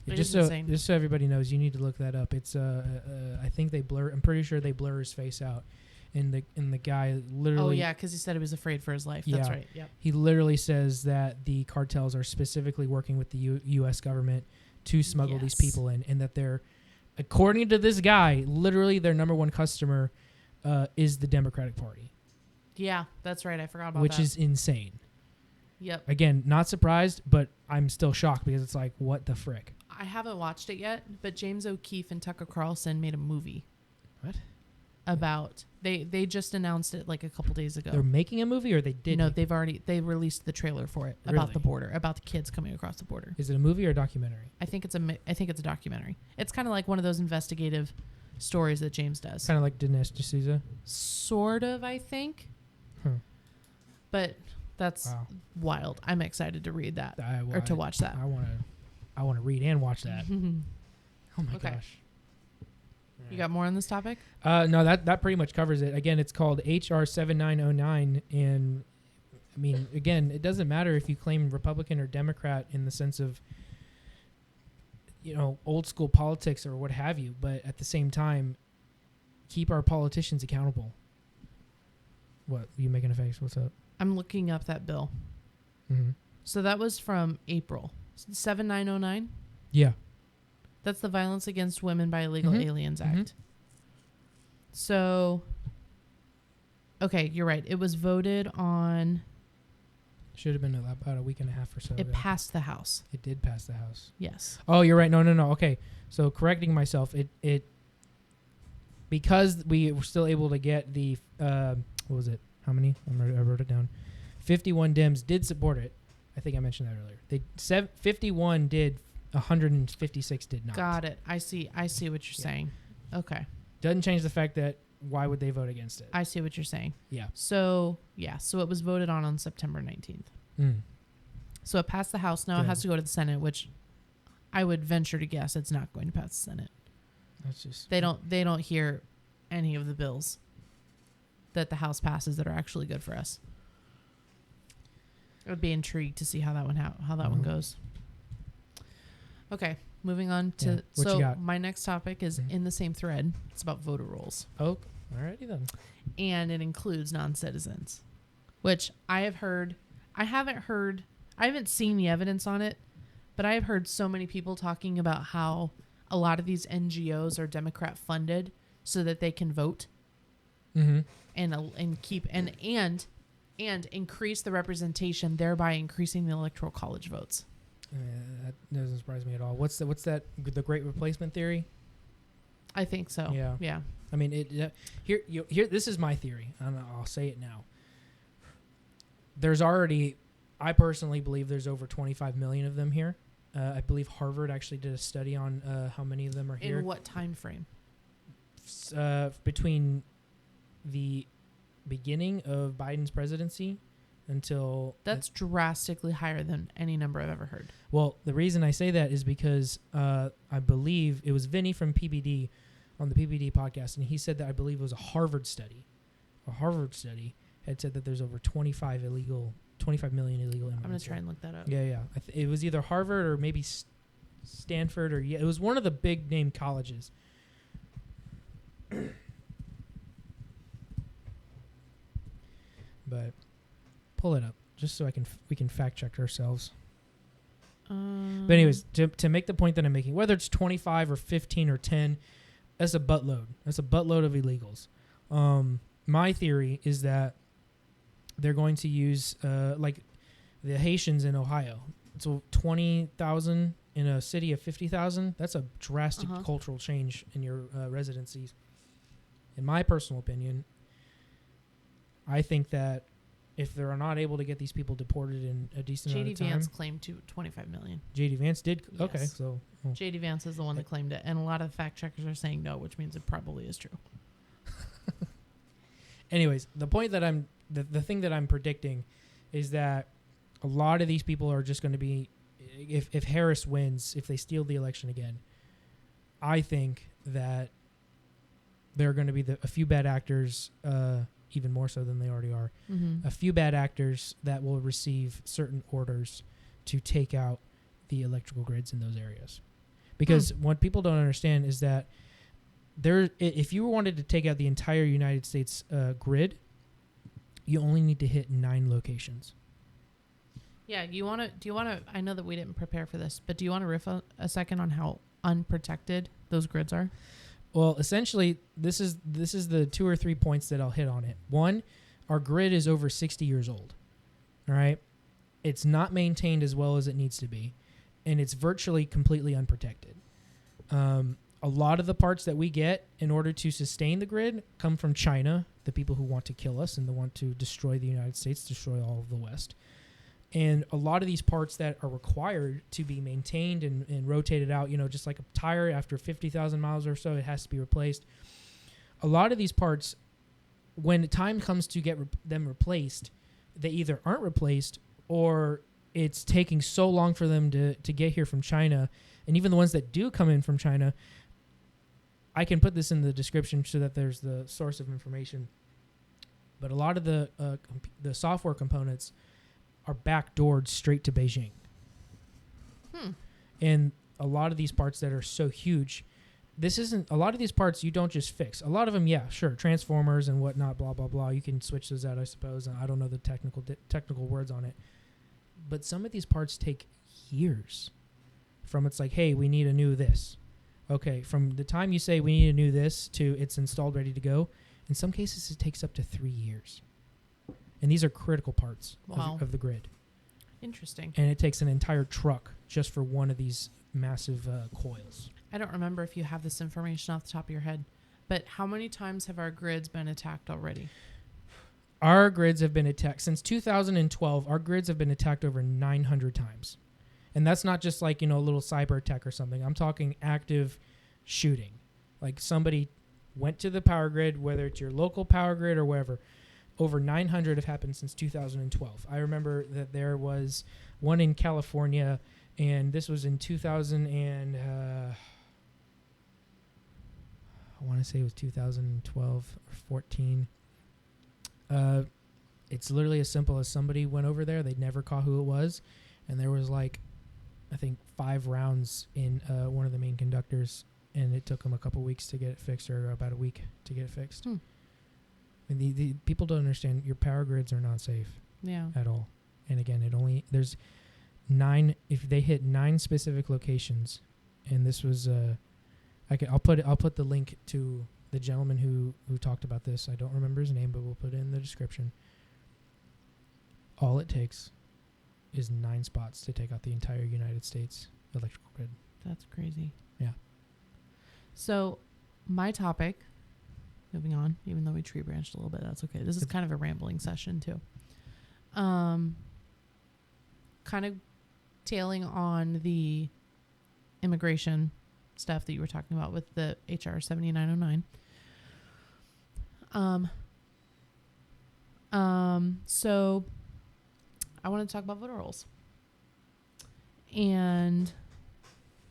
Yeah, It just is insane. so everybody knows, you need to look that up. It's I think they blur. I'm pretty sure they blur his face out, and the guy literally. Oh yeah, because he said he was afraid for his life. That's Yeah. right. Yep. He literally says that the cartels are specifically working with the U.S. government to smuggle these Yes. people in, and that they're, according to this guy, literally their number one customer is the Democratic Party, Yeah, that's right. I forgot about which that. is insane. Yep. Again, not surprised, but I'm still shocked because it's like, what the frick? I haven't watched it yet, but James O'Keefe and Tucker Carlson made a movie. What? About they just announced it like a couple days ago. They're making a movie, or they did? No, they released the trailer for it about Really? the border, about the kids coming across the border. Is it a movie or a documentary? I think it's a documentary. It's kind of like one of those investigative stories that James does. Kind of like Dinesh D'Souza. Sort of, I think. Huh. But that's Wow. wild. I'm excited to read that Well, or to watch that. I want to read and watch that. Oh my Okay. gosh. You got more on this topic? No, that pretty much covers it. Again, it's called HR 7909, and I mean, again, it doesn't matter if you claim Republican or Democrat in the sense of, old school politics or what have you, but at the same time, keep our politicians accountable. What, you making a face? What's up? I'm looking up that bill. Mm-hmm. So that was from April 7909. Yeah. That's the Violence Against Women by Illegal Mhm. Aliens Mhm. Act. So, okay, you're right. It was voted on. Should have been about a week and a half or so It ago. passed the House. It did pass the House. Yes. Oh, you're right. No. Okay. So correcting myself, it because we were still able to get the what was it? How many? I wrote it down. 51 Dems did support it. I think I mentioned that earlier. 51 did. 156 did not. Got it. I see what you're saying. Okay. Doesn't change the fact that why would they vote against it? I see what you're saying. Yeah. So, so it was voted on September 19th. So it passed the House. Now it Good. has to go to the Senate, which I would venture to guess it's not going to pass the Senate. That's just They don't hear any of the bills that the House passes that are actually good for us. I would be intrigued to see how that one goes. Okay, moving on to Yeah. What you got? my next topic is in the same thread. It's about voter rolls, Oh, alrighty then. and it includes non-citizens, which I haven't seen the evidence on it, but I have heard so many people talking about how a lot of these NGOs are Democrat funded so that they can vote Mm-hmm. and keep and increase the representation, thereby increasing the electoral college votes. That doesn't surprise me at all. What's that? The Great Replacement theory? I think so. Yeah. I mean, here. This is my theory, and I'll say it now. I personally believe there's over 25 million of them here. I believe Harvard actually did a study on how many of them are here. In what time frame? Between the beginning of Biden's presidency until That's drastically higher than any number I've ever heard. Well, the reason I say that is because I believe it was Vinny from PBD on the PBD podcast, and he said that I believe it was a Harvard study. A Harvard study had said that there's over 25 million illegal immigrants. I'm going to try and look that up. Yeah. It was either Harvard or maybe Stanford, or it was one of the big name colleges. But pull it up just so we can fact check ourselves. But anyways, to make the point that I'm making, whether it's 25 or 15 or 10, that's a buttload. That's a buttload of illegals. My theory is that they're going to use like the Haitians in Ohio. So 20,000 in a city of 50,000. That's a drastic cultural change in your residencies. In my personal opinion, I think that if they're not able to get these people deported in a decent amount of time. J.D. Vance claimed to 25 million. J.D. Vance did? Yes. Okay, so. Well. J.D. Vance is the one that claimed it, and a lot of fact checkers are saying no, which means it probably is true. Anyways, the point that the thing that I'm predicting is that a lot of these people are just going to be, if Harris wins, if they steal the election again, I think that there are going to be a few bad actors, even more so than they already are, a few bad actors that will receive certain orders to take out the electrical grids in those areas. Because what people don't understand is that if you wanted to take out the entire United States grid, you only need to hit 9 locations. Yeah, do you want to, I know that we didn't prepare for this, but do you want to riff a second on how unprotected those grids are? Well, essentially, this is the 2 or 3 points that I'll hit on it. One, our grid is over 60 years old. All right? It's not maintained as well as it needs to be, and it's virtually completely unprotected. A lot of the parts that we get in order to sustain the grid come from China, the people who want to kill us and they want to destroy the United States, destroy all of the West. And a lot of these parts that are required to be maintained and rotated out, just like a tire after 50,000 miles or so, it has to be replaced. A lot of these parts, when the time comes to get them replaced, they either aren't replaced or it's taking so long for them to get here from China. And even the ones that do come in from China, I can put this in the description so that there's the source of information. But a lot of the software components are backdoored straight to Beijing. And a lot of these parts that are so huge, a lot of these parts you don't just fix. A lot of them, yeah, sure, transformers and whatnot, blah, blah, blah. You can switch those out, I suppose. I don't know the technical words on it. But some of these parts take years. From it's like, hey, we need a new this. Okay, from the time you say we need a new this to it's installed, ready to go, in some cases it takes up to 3 years. And these are critical parts of the grid. Interesting. And it takes an entire truck just for one of these massive coils. I don't remember if you have this information off the top of your head, but how many times have our grids been attacked already? Our grids have been attacked. Since 2012, our grids have been attacked over 900 times. And that's not just like, a little cyber attack or something. I'm talking active shooting. Like somebody went to the power grid, whether it's your local power grid or wherever. Over 900 have happened since 2012. I remember that there was one in California, and this was in 2000 and I want to say it was 2012 or 14. It's literally as simple as somebody went over there. They never caught who it was, and there was like, I think 5 rounds in one of the main conductors, and it took them a couple weeks to get it fixed, or about a week to get it fixed. And the people don't understand your power grids are not safe at all. And again, there's 9, if they hit 9 specific locations, and this was I'll put the link to the gentleman who talked about this. I don't remember his name, but we'll put it in the description. All it takes is 9 spots to take out the entire United States electrical grid. That's crazy. Yeah. So my topic, moving on, even though we tree branched a little bit, that's okay. This is kind of a rambling session too. Kind of tailing on the immigration stuff that you were talking about with the HR 7909. So I want to talk about voter rolls. And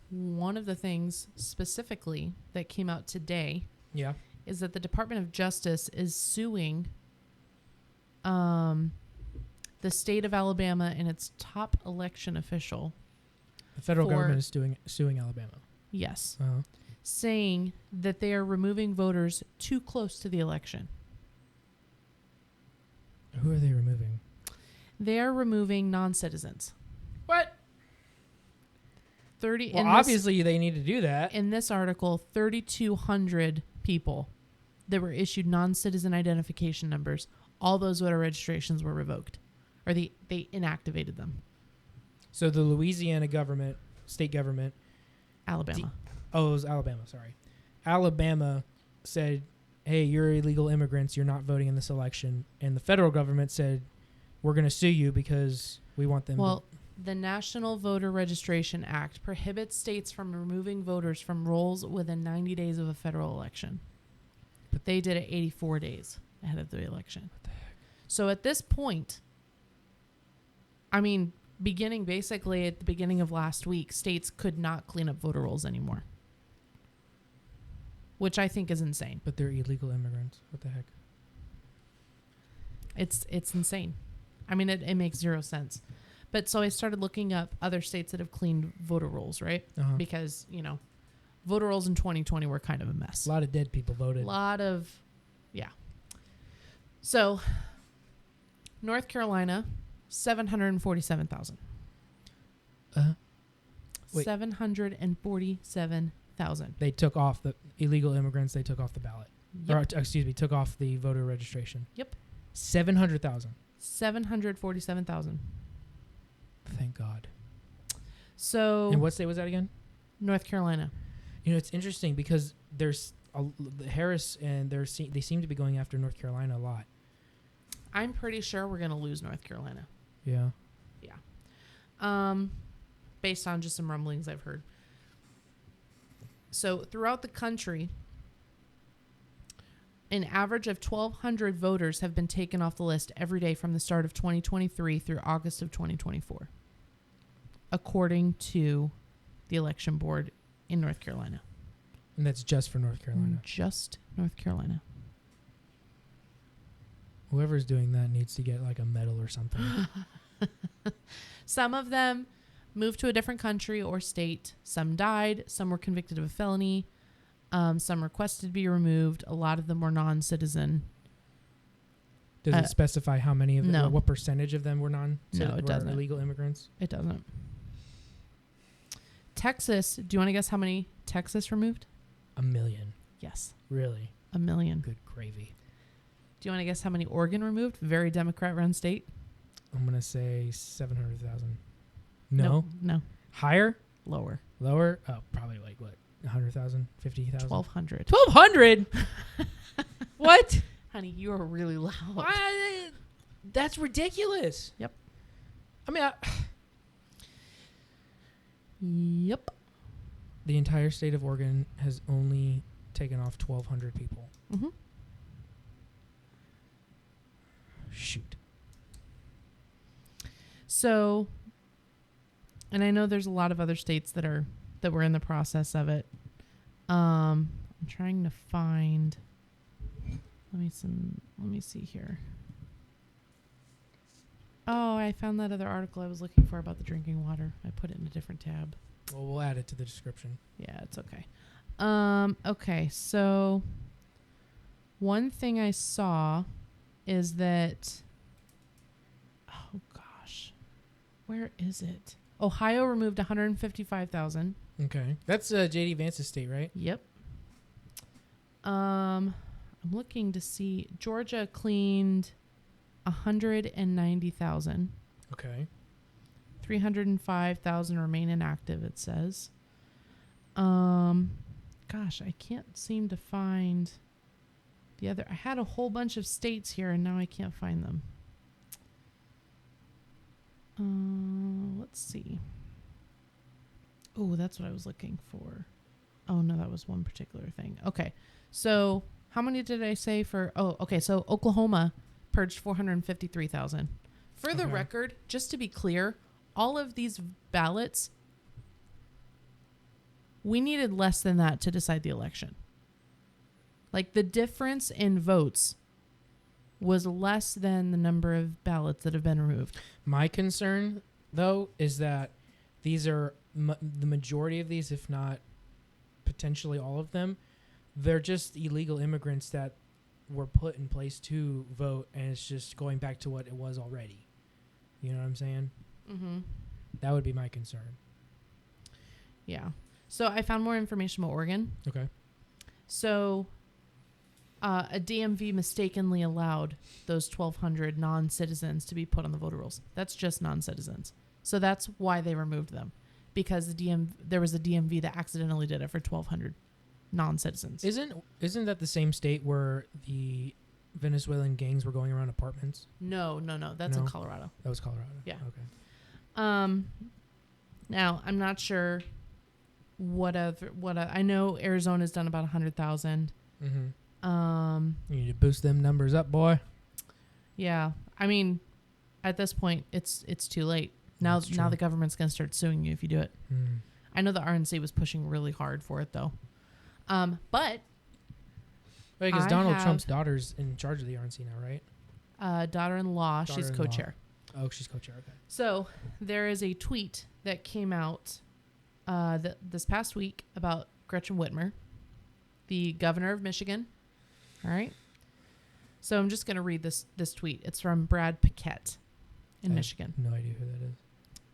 one of the things specifically that came out today is that the Department of Justice is suing the state of Alabama and its top election official The federal for- government is suing Alabama. Yes. Uh-huh. Saying that they are removing voters too close to the election. Who are they removing? They are removing non-citizens. What? 30 Well, obviously they need to do that. in this article, 3,200 people that were issued non-citizen identification numbers, all those voter registrations were revoked, or they inactivated them. So the Louisiana government, state government, Alabama. it was Alabama, sorry. Alabama said, hey, you're illegal immigrants. You're not voting in this election. And the federal government said, we're going to sue you because we want them Well, the National Voter Registration Act prohibits states from removing voters from rolls within 90 days of a federal election. But they did it 84 days ahead of the election. What the heck? So at this point, I mean, beginning basically at the beginning of last week, states could not clean up voter rolls anymore, which I think is insane. But they're illegal immigrants. What the heck? It's insane. I mean, it makes zero sense. But so I started looking up other states that have cleaned voter rolls, right? Uh-huh. Because, voter rolls in 2020 were kind of a mess. A lot of dead people voted. Yeah. So, North Carolina, 747,000. Wait. 747,000. They took off the illegal immigrants. They took off the ballot. Yep. Or, excuse me, took off the voter registration. Yep. 700,000. 747,000. Thank God. So, And what state was that again? North Carolina. It's interesting because there's Harris and they seem to be going after North Carolina a lot. I'm pretty sure we're going to lose North Carolina. Yeah. Based on just some rumblings I've heard. So throughout the country, an average of 1,200 voters have been taken off the list every day from the start of 2023 through August of 2024, according to the election board in North Carolina. And that's just for North Carolina. Just North Carolina. Whoever's doing that needs to get like a medal or something. Some of them moved to a different country or state. Some died. Some were convicted of a felony. Some requested to be removed. A lot of them were non-citizen. Does it specify how many of them, no. what percentage of them were No, it doesn't. illegal immigrants? It doesn't. Texas, do you want to guess how many Texas removed? 1 million. Yes, Really? 1 million. Good gravy. Do you want to guess how many Oregon removed? Very Democrat-run state. I'm going to say 700,000. No? No. Higher? Lower. Lower? Oh, probably like what? 100,000? 50,000? 1,200. 1,200? What? Honey, you are really loud. That's ridiculous. Yep. I mean, Yep. the entire state of Oregon has only taken off 1,200 people. Mm-hmm. Shoot. So, and I know there's a lot of other states that were in the process of it. I'm trying to find. Let me see here. Oh, I found that other article I was looking for about the drinking water. I put it in a different tab. Well, we'll add it to the description. Yeah, it's okay. Okay, so one thing I saw is that, oh gosh, where is it? Ohio removed 155,000. Okay. That's J.D. Vance's state, right? Yep. I'm looking to see. Georgia cleaned 190,000. Okay. 305,000 remain inactive, it says. Gosh, I can't seem to find the other. I had a whole bunch of states here and now I can't find them. Let's see. Oh, that's what I was looking for. Oh, no, that was one particular thing. Okay. So how many did I say for? Oh, okay. So Oklahoma purged 453,000. For the Okay. record, just to be clear, all of these ballots, we needed less than that to decide the election. Like the difference in votes was less than the number of ballots that have been removed. My concern, though, is that these are the majority of these, if not potentially all of them, they're just illegal immigrants that were put in place to vote, and it's just going back to what it was already. You know what I'm saying? Mm-hmm. That would be my concern. Yeah. So I found more information about Oregon. Okay. So a DMV mistakenly allowed those 1,200 non-citizens to be put on the voter rolls. That's just non-citizens. So that's why they removed them, because there was a DMV that accidentally did it for 1,200 non-citizens. Isn't that the same state where the Venezuelan gangs were going around apartments? No. That's in No? Colorado. That was Colorado. Yeah. Okay. Now I'm not sure I know Arizona's done about 100,000. Mm-hmm. You need to boost them numbers up, boy. Yeah. I mean, at this point, it's too late. Now the government's going to start suing you if you do it. Mm. I know the RNC was pushing really hard for it, though. But because Donald Trump's daughter's in charge of the RNC now, right? Daughter-in-law, she's co-chair. Oh, she's co-chair. Okay. So there is a tweet that came out this past week about Gretchen Whitmer, the governor of Michigan. All right. So I'm just going to read this tweet. It's from Brad Paquette in Michigan. No idea who that is.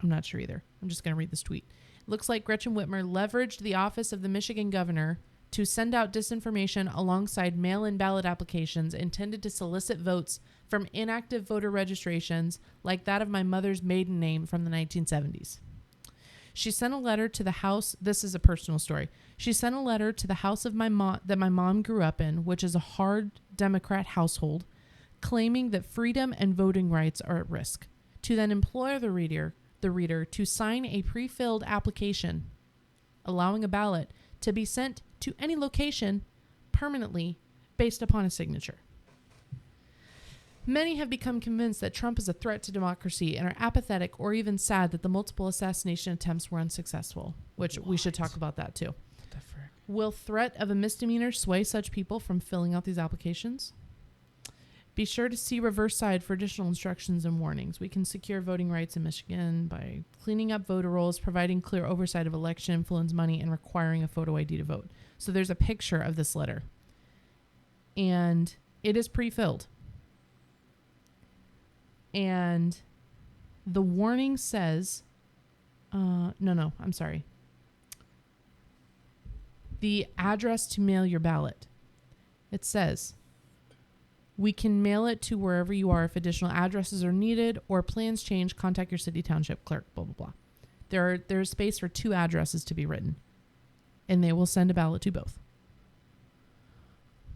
I'm not sure either. I'm just going to read this tweet. It looks like Gretchen Whitmer leveraged the office of the Michigan governor to send out disinformation alongside mail-in ballot applications intended to solicit votes from inactive voter registrations like that of my mother's maiden name from the 1970s. She sent a letter to the house. This is a personal story. She sent a letter to the house of my mom that my mom grew up in, which is a hard Democrat household, claiming that freedom and voting rights are at risk, to then implore the reader to sign a pre-filled application allowing a ballot to be sent to any location permanently based upon a signature. Many have become convinced that Trump is a threat to democracy and are apathetic or even sad that the multiple assassination attempts were unsuccessful, which we should talk about that too. What the frick? Will threat of a misdemeanor sway such people from filling out these applications? Be sure to see Reverse Side for additional instructions and warnings. We can secure voting rights in Michigan by cleaning up voter rolls, providing clear oversight of election influence money, and requiring a photo ID to vote. So there's a picture of this letter. And it is pre-filled. And the warning says, I'm sorry. The address to mail your ballot. It says, we can mail it to wherever you are if additional addresses are needed or plans change. Contact your city township clerk, blah, blah, blah. There's space for 2 addresses to be written, and they will send a ballot to both.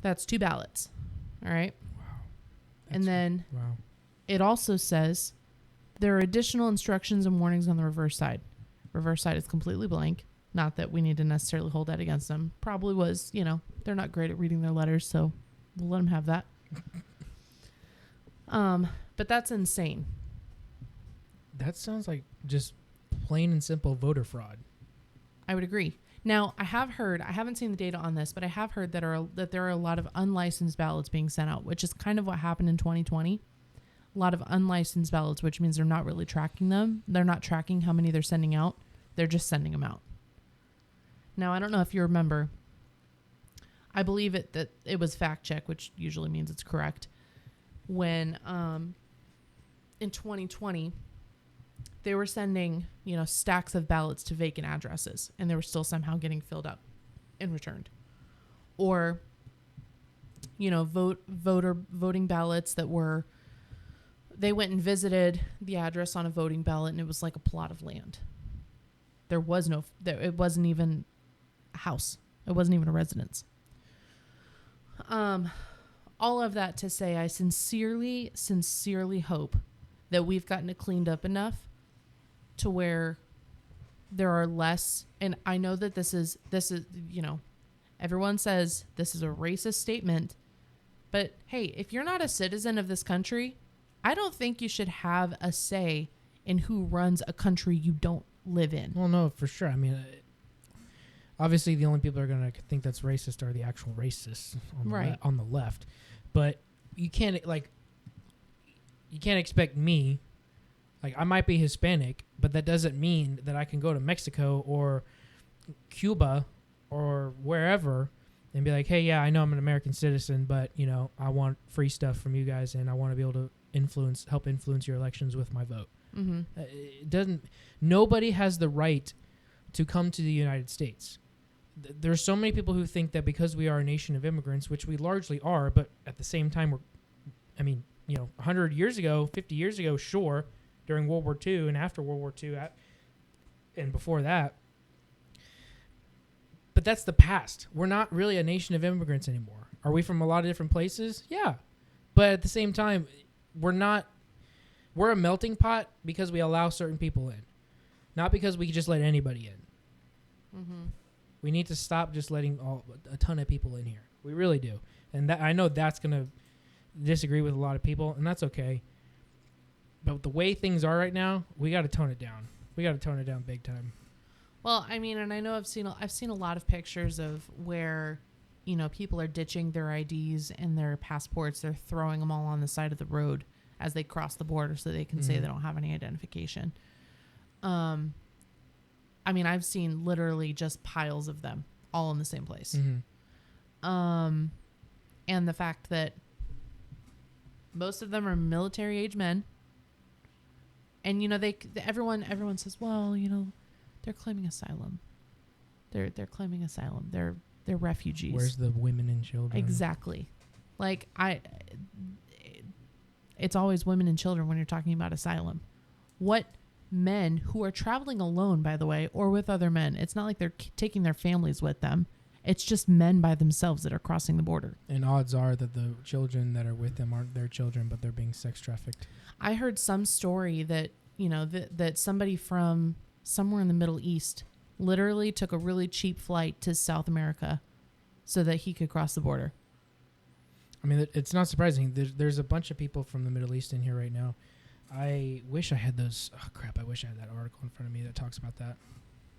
That's 2 ballots. All right. Wow. And then wow. It also says there are additional instructions and warnings on the reverse side. Reverse side is completely blank. Not that we need to necessarily hold that against them. Probably was, they're not great at reading their letters, so we'll let them have that. But that's insane. That sounds like just plain and simple voter fraud. I would agree. Now, I haven't seen the data on this, but I have heard that there are a lot of unlicensed ballots being sent out, which is kind of what happened in 2020. A lot of unlicensed ballots, which means they're not really tracking them. They're not tracking how many they're sending out. They're just sending them out. Now, I don't know if you remember. I believe that it was fact check, which usually means it's correct. When in 2020, they were sending, stacks of ballots to vacant addresses, and they were still somehow getting filled up and returned. Or, voting ballots that were, they went and visited the address on a voting ballot, and it was like a plot of land. It wasn't even a house. It wasn't even a residence. All of that to say, I sincerely, sincerely hope that we've gotten it cleaned up enough to where there are less, and I know that this is, everyone says this is a racist statement, but hey, if you're not a citizen of this country, I don't think you should have a say in who runs a country you don't live in. Well, no, for sure. I mean, obviously the only people that are going to think that's racist are the actual racists on the left. But you can't expect me Like, I might be Hispanic, but that doesn't mean that I can go to Mexico or Cuba or wherever and be like, hey, yeah, I know I'm an American citizen, but, you know, I want free stuff from you guys, and I want to be able to help influence your elections with my vote. Mm-hmm. Nobody has the right to come to the United States. There's so many people who think that because we are a nation of immigrants, which we largely are, but at the same time, 100 years ago, 50 years ago, sure, during World War II and after World War II and before that. But that's the past. We're not really a nation of immigrants anymore. Are we from a lot of different places? Yeah. But at the same time, we're a melting pot because we allow certain people in, not because we just let anybody in. Mm-hmm. We need to stop just letting a ton of people in here. We really do. And I know that's going to disagree with a lot of people, and that's okay. But the way things are right now, we got to tone it down. We got to tone it down big time. Well, I mean, and I know I've seen a lot of pictures of where, you know, people are ditching their IDs and their passports. They're throwing them all on the side of the road as they cross the border so they can say they don't have any identification. I mean, I've seen literally just piles of them all in the same place. Mm-hmm. And the fact that most of them are military age men. And, you know, everyone says, well, you know, they're claiming asylum. They're claiming asylum. They're refugees. Where's the women and children? Exactly. Like, it's always women and children when you're talking about asylum. What men who are traveling alone, by the way, or with other men, it's not like they're taking their families with them. It's just men by themselves that are crossing the border. And odds are that the children that are with them aren't their children, but they're being sex trafficked. I heard some story that, you know, that somebody from somewhere in the Middle East literally took a really cheap flight to South America so that he could cross the border. I mean, it's not surprising. There's a bunch of people from the Middle East in here right now. I wish I had those. Oh, crap. I wish I had that article in front of me that talks about that.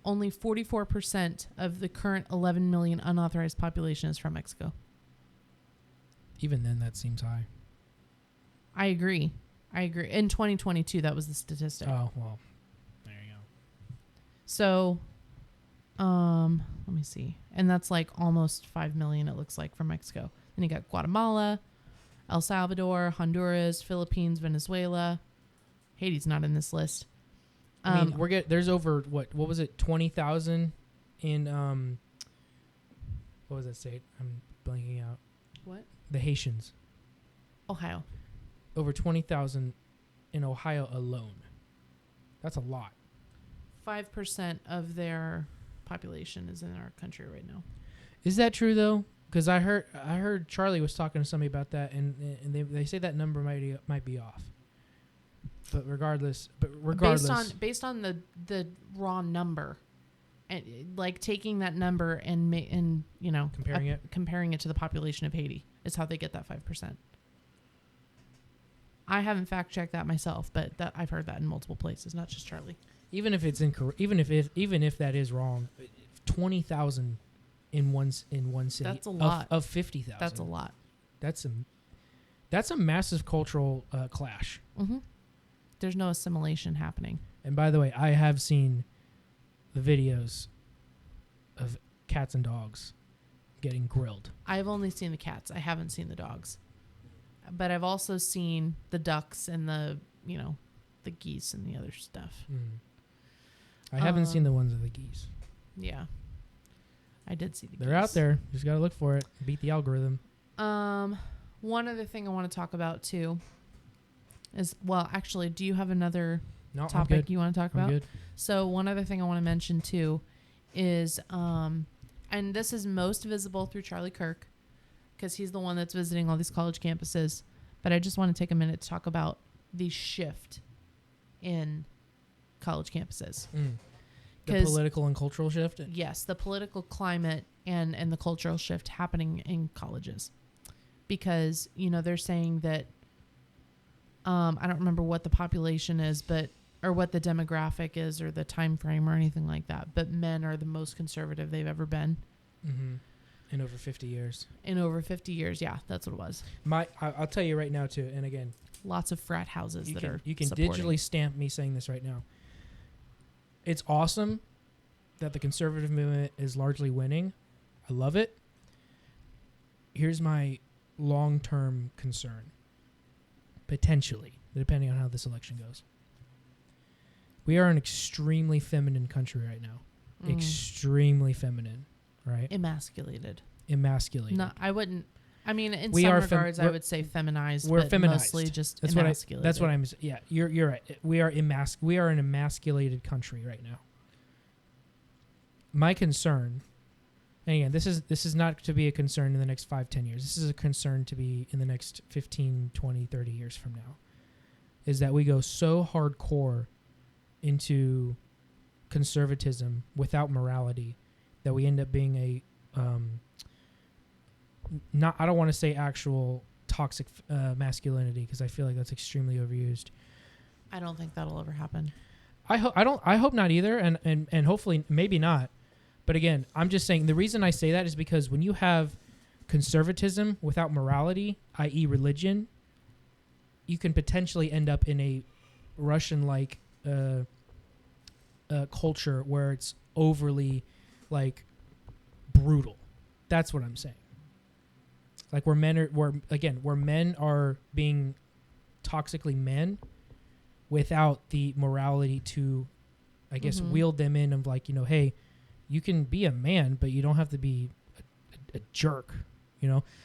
Only 44% of the current 11 million unauthorized population is from Mexico. Even then, that seems high. I agree. In 2022, that was the statistic. Oh, well, there you go. So, let me see. And that's like almost 5 million, it looks like, from Mexico. Then you got Guatemala, El Salvador, Honduras, Philippines, Venezuela. Haiti's not in this list. I mean, there's over, what was it, 20,000 in, what was that state? I'm blanking out. What? The Haitians. Ohio. Over 20,000 in Ohio alone. That's a lot. 5% of their population is in our country right now. Is that true though? Because I heard Charlie was talking to somebody about that, and they say that number might be off. But regardless, based on the raw number, and like taking that number and you know comparing it to the population of Haiti is how they get that 5%. I haven't fact checked that myself, but I've heard that in multiple places, not just Charlie. Even if it's incorrect, even if that is wrong, 20,000 in one city. That's a lot of 50,000. That's a lot. That's a massive cultural clash. Mm-hmm. There's no assimilation happening. And by the way, I have seen the videos of cats and dogs getting grilled. I've only seen the cats. I haven't seen the dogs. But I've also seen the ducks and the geese and the other stuff. Mm. I haven't seen the ones with the geese. Yeah. I did see the They're geese. out there. You just got to look for it. Beat the algorithm. One other thing I want to talk about too is, well, actually, do you have another topic you want to talk about? I'm good. So one other thing I want to mention too is, and this is most visible through Charlie Kirk, because he's the one that's visiting all these college campuses. But I just want to take a minute to talk about the shift in college campuses. The political and cultural shift? Yes, the political climate and the cultural shift happening in colleges. Because, they're saying that, I don't remember what the population is, or what the demographic is, or the time frame or anything like that. But men are the most conservative they've ever been. Mm-hmm. In over 50 years. In over 50 years, yeah, that's what it was. I'll tell you right now, too, and again, lots of frat houses you can supporting. digitally stamp me saying this right now. It's awesome that the conservative movement is largely winning. I love it. Here's my long-term concern. Potentially, depending on how this election goes. We are an extremely feminine country right now. Extremely feminine, right? Emasculated. Emasculated. No, I wouldn't. I mean, in We some are regards, I would say feminized. We're but feminized. mostly just That's emasculated. that's what I'm. Yeah, you're right. We are an emasculated country right now. My concern, and again, this is not to be a concern in the next 5-10 years. This is a concern to be in the next 15, 20, 30 years from now, is that we go so hardcore into conservatism without morality that we end up being a I don't want to say actual toxic masculinity, because I feel like that's extremely overused. I don't think that'll ever happen. I hope not either, and hopefully maybe not. But again, I'm just saying the reason I say that is because when you have conservatism without morality, i.e. religion, you can potentially end up in a Russian-like culture where it's overly like brutal. That's what I'm saying. Like where men are being toxically men without the morality to, I guess, wield them in of like, hey, you can be a man, but you don't have to be a jerk.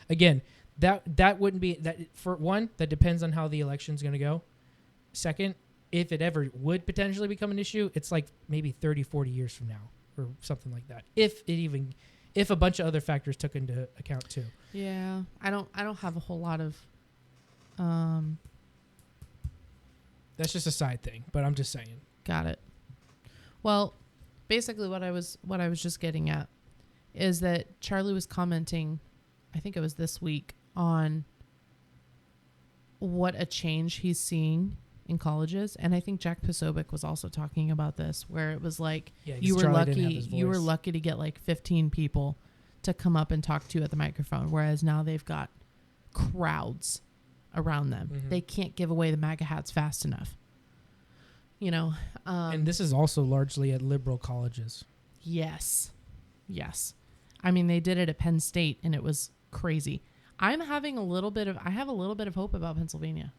Again, that wouldn't be that. For one, that depends on how the election's going to go. Second, if it ever would potentially become an issue, it's like maybe 30, 40 years from now or something like that. If a bunch of other factors took into account too. Yeah, I don't have a whole lot of. That's just a side thing, but I'm just saying. Got it. Well, basically, what I was just getting at is that Charlie was commenting, I think it was this week, on what a change he's seeing in colleges, and I think Jack Posobiec was also talking about this, where it was like you were lucky to get like 15 people to come up and talk to you at the microphone, whereas now they've got crowds around them. They can't give away the MAGA hats fast enough. And this is also largely at liberal colleges. Yes. I mean, they did it at Penn State, and it was crazy. I have a little bit of hope about Pennsylvania.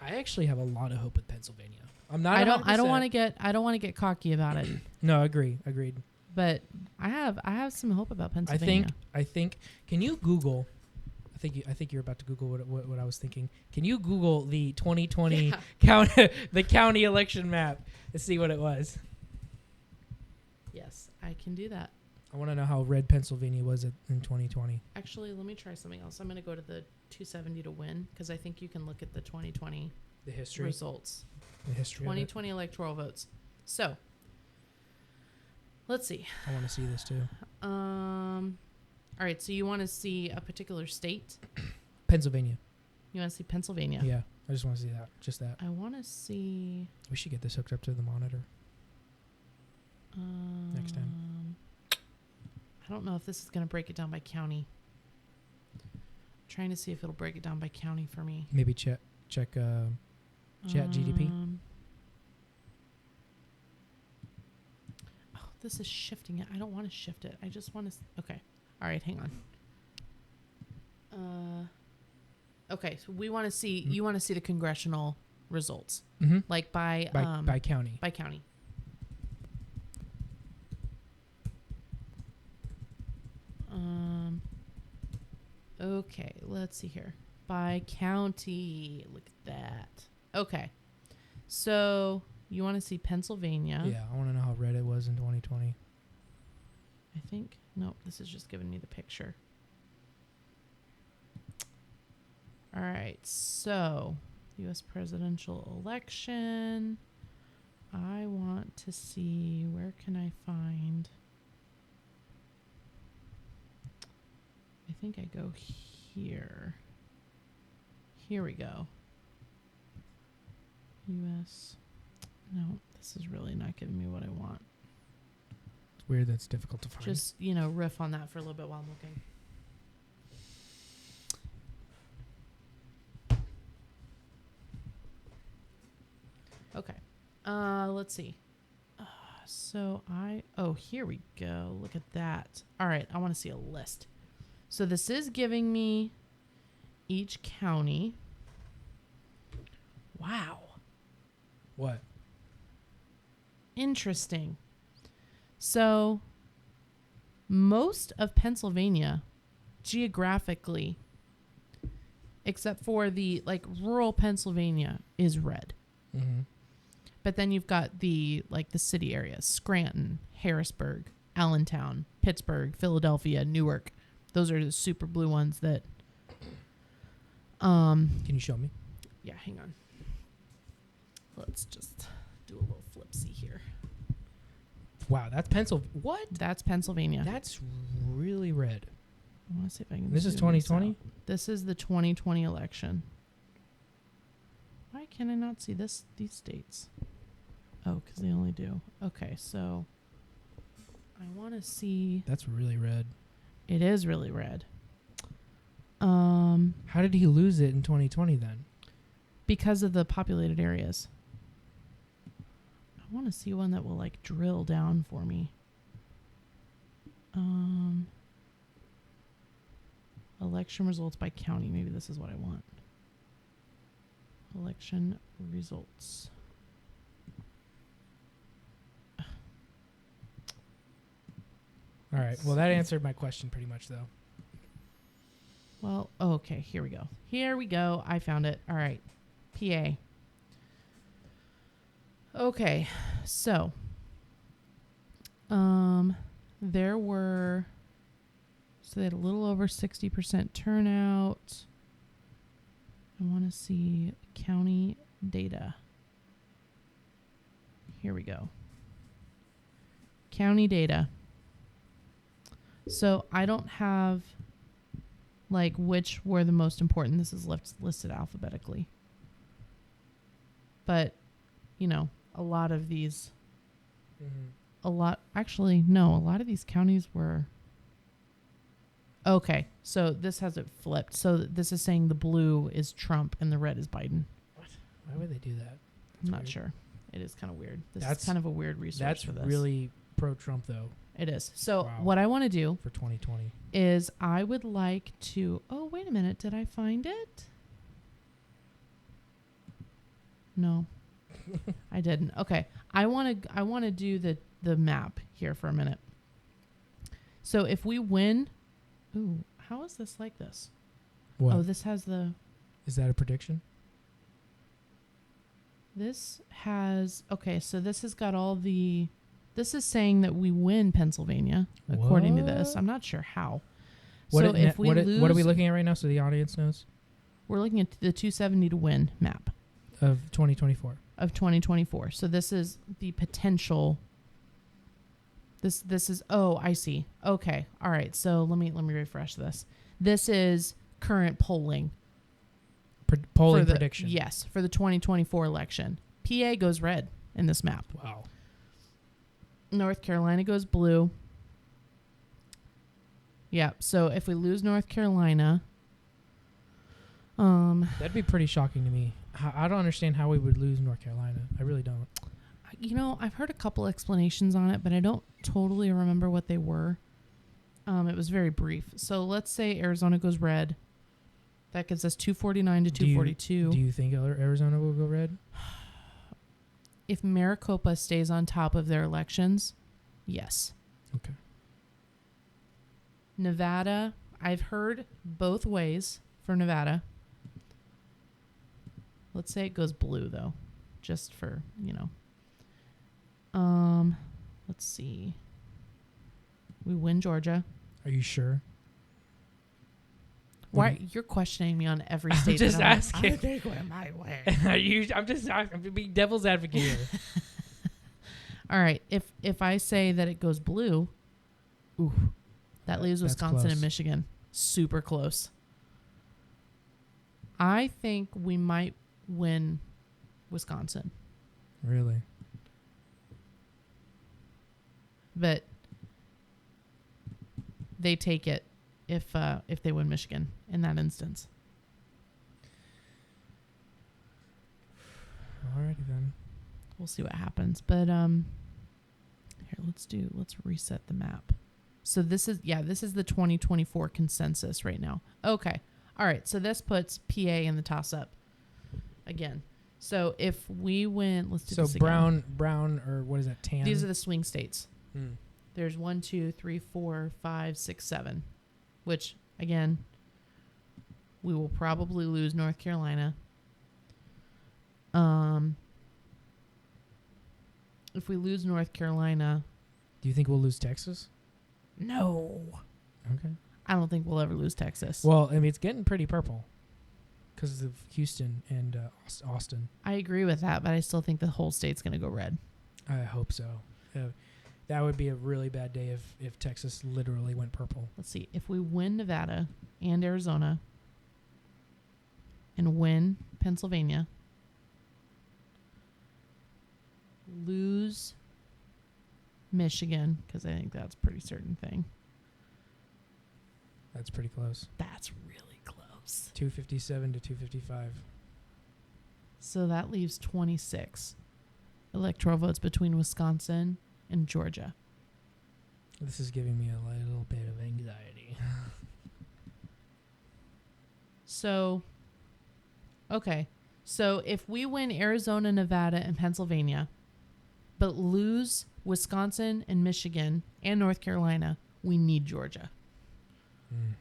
I actually have a lot of hope with Pennsylvania. I'm not. I don't want to get cocky about it. No, agreed. But I have some hope about Pennsylvania. I think. Can you Google? I think you're about to Google what I was thinking. Can you Google the 2020 county election map and see what it was? Yes, I can do that. I want to know how red Pennsylvania was in 2020. Actually, let me try something else. I'm going to go to the 270 to win, because I think you can look at the 2020 results. The history 2020 electoral votes. So, let's see. I want to see this too. All right, so you want to see a particular state? Pennsylvania. You want to see Pennsylvania? Yeah, I just want to see that. Just that. I want to see... We should get this hooked up to the monitor. Next time. I don't know if this is going to break it down by county. I'm trying to see if it'll break it down by county for me. Maybe check chat GDP. Oh, this is shifting it. I don't want to shift it. I just want to... Okay. All right, hang on. Okay, so we want to see... You want to see the congressional results. Like by county. By county. Okay, let's see here. By county. Look at that. Okay. So, you want to see Pennsylvania. Yeah, I want to know how red it was in 2020. I think. Nope, this is just giving me the picture. All right, so U.S. presidential election. I want to see, where can I find... I think I go here. Here we go. U.S. No, this is really not giving me what I want. It's weird that's difficult to find. Just, riff on that for a little bit while I'm looking. Okay. Let's see. Here we go. Look at that. All right. I want to see a list. So this is giving me each county. Wow. What? Interesting. So most of Pennsylvania geographically, except for the like rural Pennsylvania, is red. Mm-hmm. But then you've got the city areas: Scranton, Harrisburg, Allentown, Pittsburgh, Philadelphia, Newark. Those are the super blue ones that. Can you show me? Yeah, hang on. Let's just do a little flipsy here. Wow, that's Pennsylvania. What? That's Pennsylvania. That's really red. I want to see if I can. This is zoom 2020? This is the 2020 election. Why can I not see these states? Oh, because they only do. Okay, so I want to see. That's really red. It is really red. How did he lose it in 2020 then? Because of the populated areas. I want to see one that will like drill down for me. Election results by county. Maybe this is what I want. Election results. All right. Well, that answered my question pretty much, though. Well, okay. Here we go. Here we go. I found it. All right. PA. Okay. So, there were, so they had a little over 60% turnout. I want to see county data. Here we go. County data. So I don't have like which were the most important. This is listed alphabetically. But, you know, a lot of these, a lot of these counties were. Okay, so this has it flipped. So this is saying the blue is Trump and the red is Biden. What? Why would they do that? I'm not sure. It is kind of weird. This is kind of a weird resource for this. That's really pro-Trump, though. It is. So wow. What I want to do for 2020 is I would like to. Oh, wait a minute. Did I find it? No, I didn't. Okay. I want to do the map here for a minute. So if we win, ooh, how is this like this? What? Oh, this has the. Is that a prediction? This has. Okay, so this has got all the. This is saying that we win Pennsylvania, according to this. I'm not sure how. What so if we lose, what are we looking at right now so the audience knows? We're looking at the 270 to win map. Of 2024. Of 2024. So this is the potential. This is, oh, I see. Okay. All right. So let me refresh this. This is current polling. Polling prediction. Yes, for the 2024 election. PA goes red in this map. Wow. North Carolina goes blue. Yeah, so if we lose North Carolina, that'd be pretty shocking to me. I don't understand how we would lose North Carolina. I really don't. You know, I've heard a couple explanations on it, but I don't totally remember what they were. It was very brief. So let's say Arizona goes red. That gives us 249 to 242. Do you think Arizona will go red? If Maricopa stays on top of their elections, yes. Okay. Nevada, I've heard both ways for Nevada. Let's say it goes blue, though, just for, you know. Let's see. We win Georgia. Are you sure? Why you're questioning me on every state? I'm just asking. I think we're my way. I'm just asking. I'm being devil's advocate here. All right. If I say that it goes blue, ooh, that leaves Wisconsin and Michigan super close. I think we might win Wisconsin. Really? But they take it if they win Michigan in that instance. Alrighty then. we'll see what happens. But here, let's reset the map. So this is the 2024 consensus right now. Okay. All right. So this puts PA in the toss up again. So if we win, let's do this again. brown, or what is that, tan? These are the swing states. Hmm. There's 1, 2, 3, 4, 5, 6, 7, which again, we will probably lose North Carolina. If we lose North Carolina, do you think we'll lose Texas? no, Okay. I don't think we'll ever lose Texas. Well, I mean, it's getting pretty purple because of Houston and Austin. I agree with that, but I still think the whole state's going to go red. I hope so. That would be a really bad day if Texas literally went purple. Let's see. If we win Nevada and Arizona and win Pennsylvania, lose Michigan, because I think that's a pretty certain thing. That's pretty close. That's really close. 257 to 255. So that leaves 26 electoral votes between Wisconsin and Georgia. This is giving me a little bit of anxiety. So, okay. So if we win Arizona, Nevada, and Pennsylvania, but lose Wisconsin and Michigan and North Carolina, we need Georgia. Mm.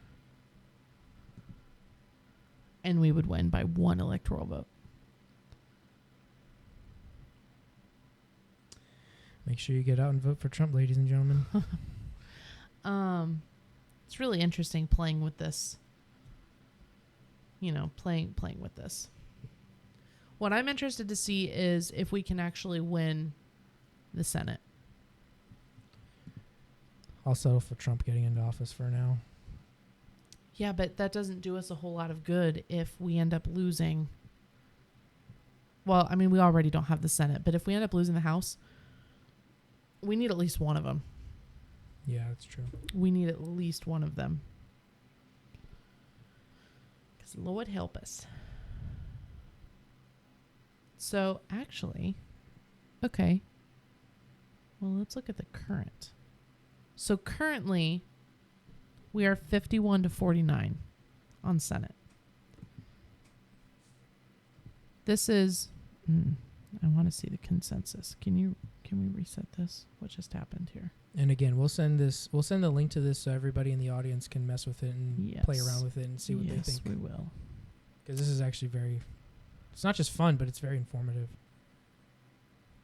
And we would win by 1 electoral vote. Make sure you get out and vote for Trump, ladies and gentlemen. It's really interesting playing with this. Playing with this. What I'm interested to see is if we can actually win the Senate. I'll settle for Trump getting into office for now. Yeah, but that doesn't do us a whole lot of good if we end up losing. Well, I mean, we already don't have the Senate, but if we end up losing the House, we need at least one of them. Yeah, that's true. We need at least one of them. Because Lord help us. So, actually, okay. Well, let's look at the current. So, currently, we are 51 to 49 on Senate. This is... I want to see the consensus. Can we reset this? What just happened here? And again, we'll send the link to this so everybody in the audience can mess with it and play around with it and see what they think. Yes, we will. Because this is actually it's not just fun, but it's very informative.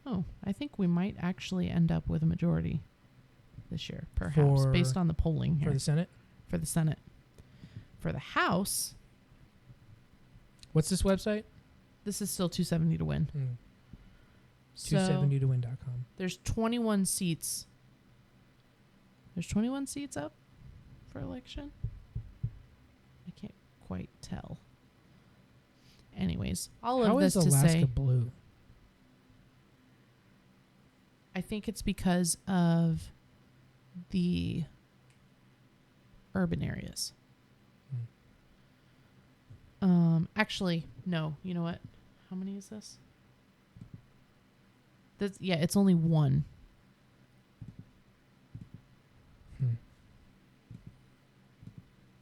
Oh, I think we might actually end up with a majority this year, perhaps, based on the polling here. For the Senate? For the Senate. For the House... What's this website? This is still 270 to win. 270towin.com. There's 21 seats. There's 21 seats up for election? I can't quite tell. Anyways, all of this to say... How is Alaska blue? I think it's because of the urban areas. Actually, no. You know what? How many is this? It's only 1.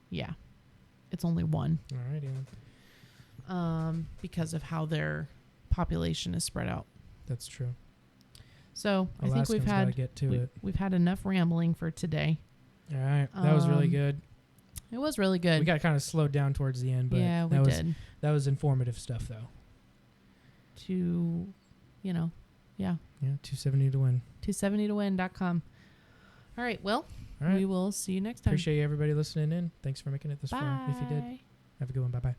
Yeah. It's only 1. All right, because of how their population is spread out. That's true. So Alaskans I think we've had enough rambling for today. All right. That was really good. It was really good. We got kind of slowed down towards the end, but yeah, we did. That was informative stuff, though. Yeah. 270 to win. 270towin.com. All right. Well, we will see you next time. Appreciate everybody listening in. Thanks for making it this far. If you did, have a good one. Bye-bye.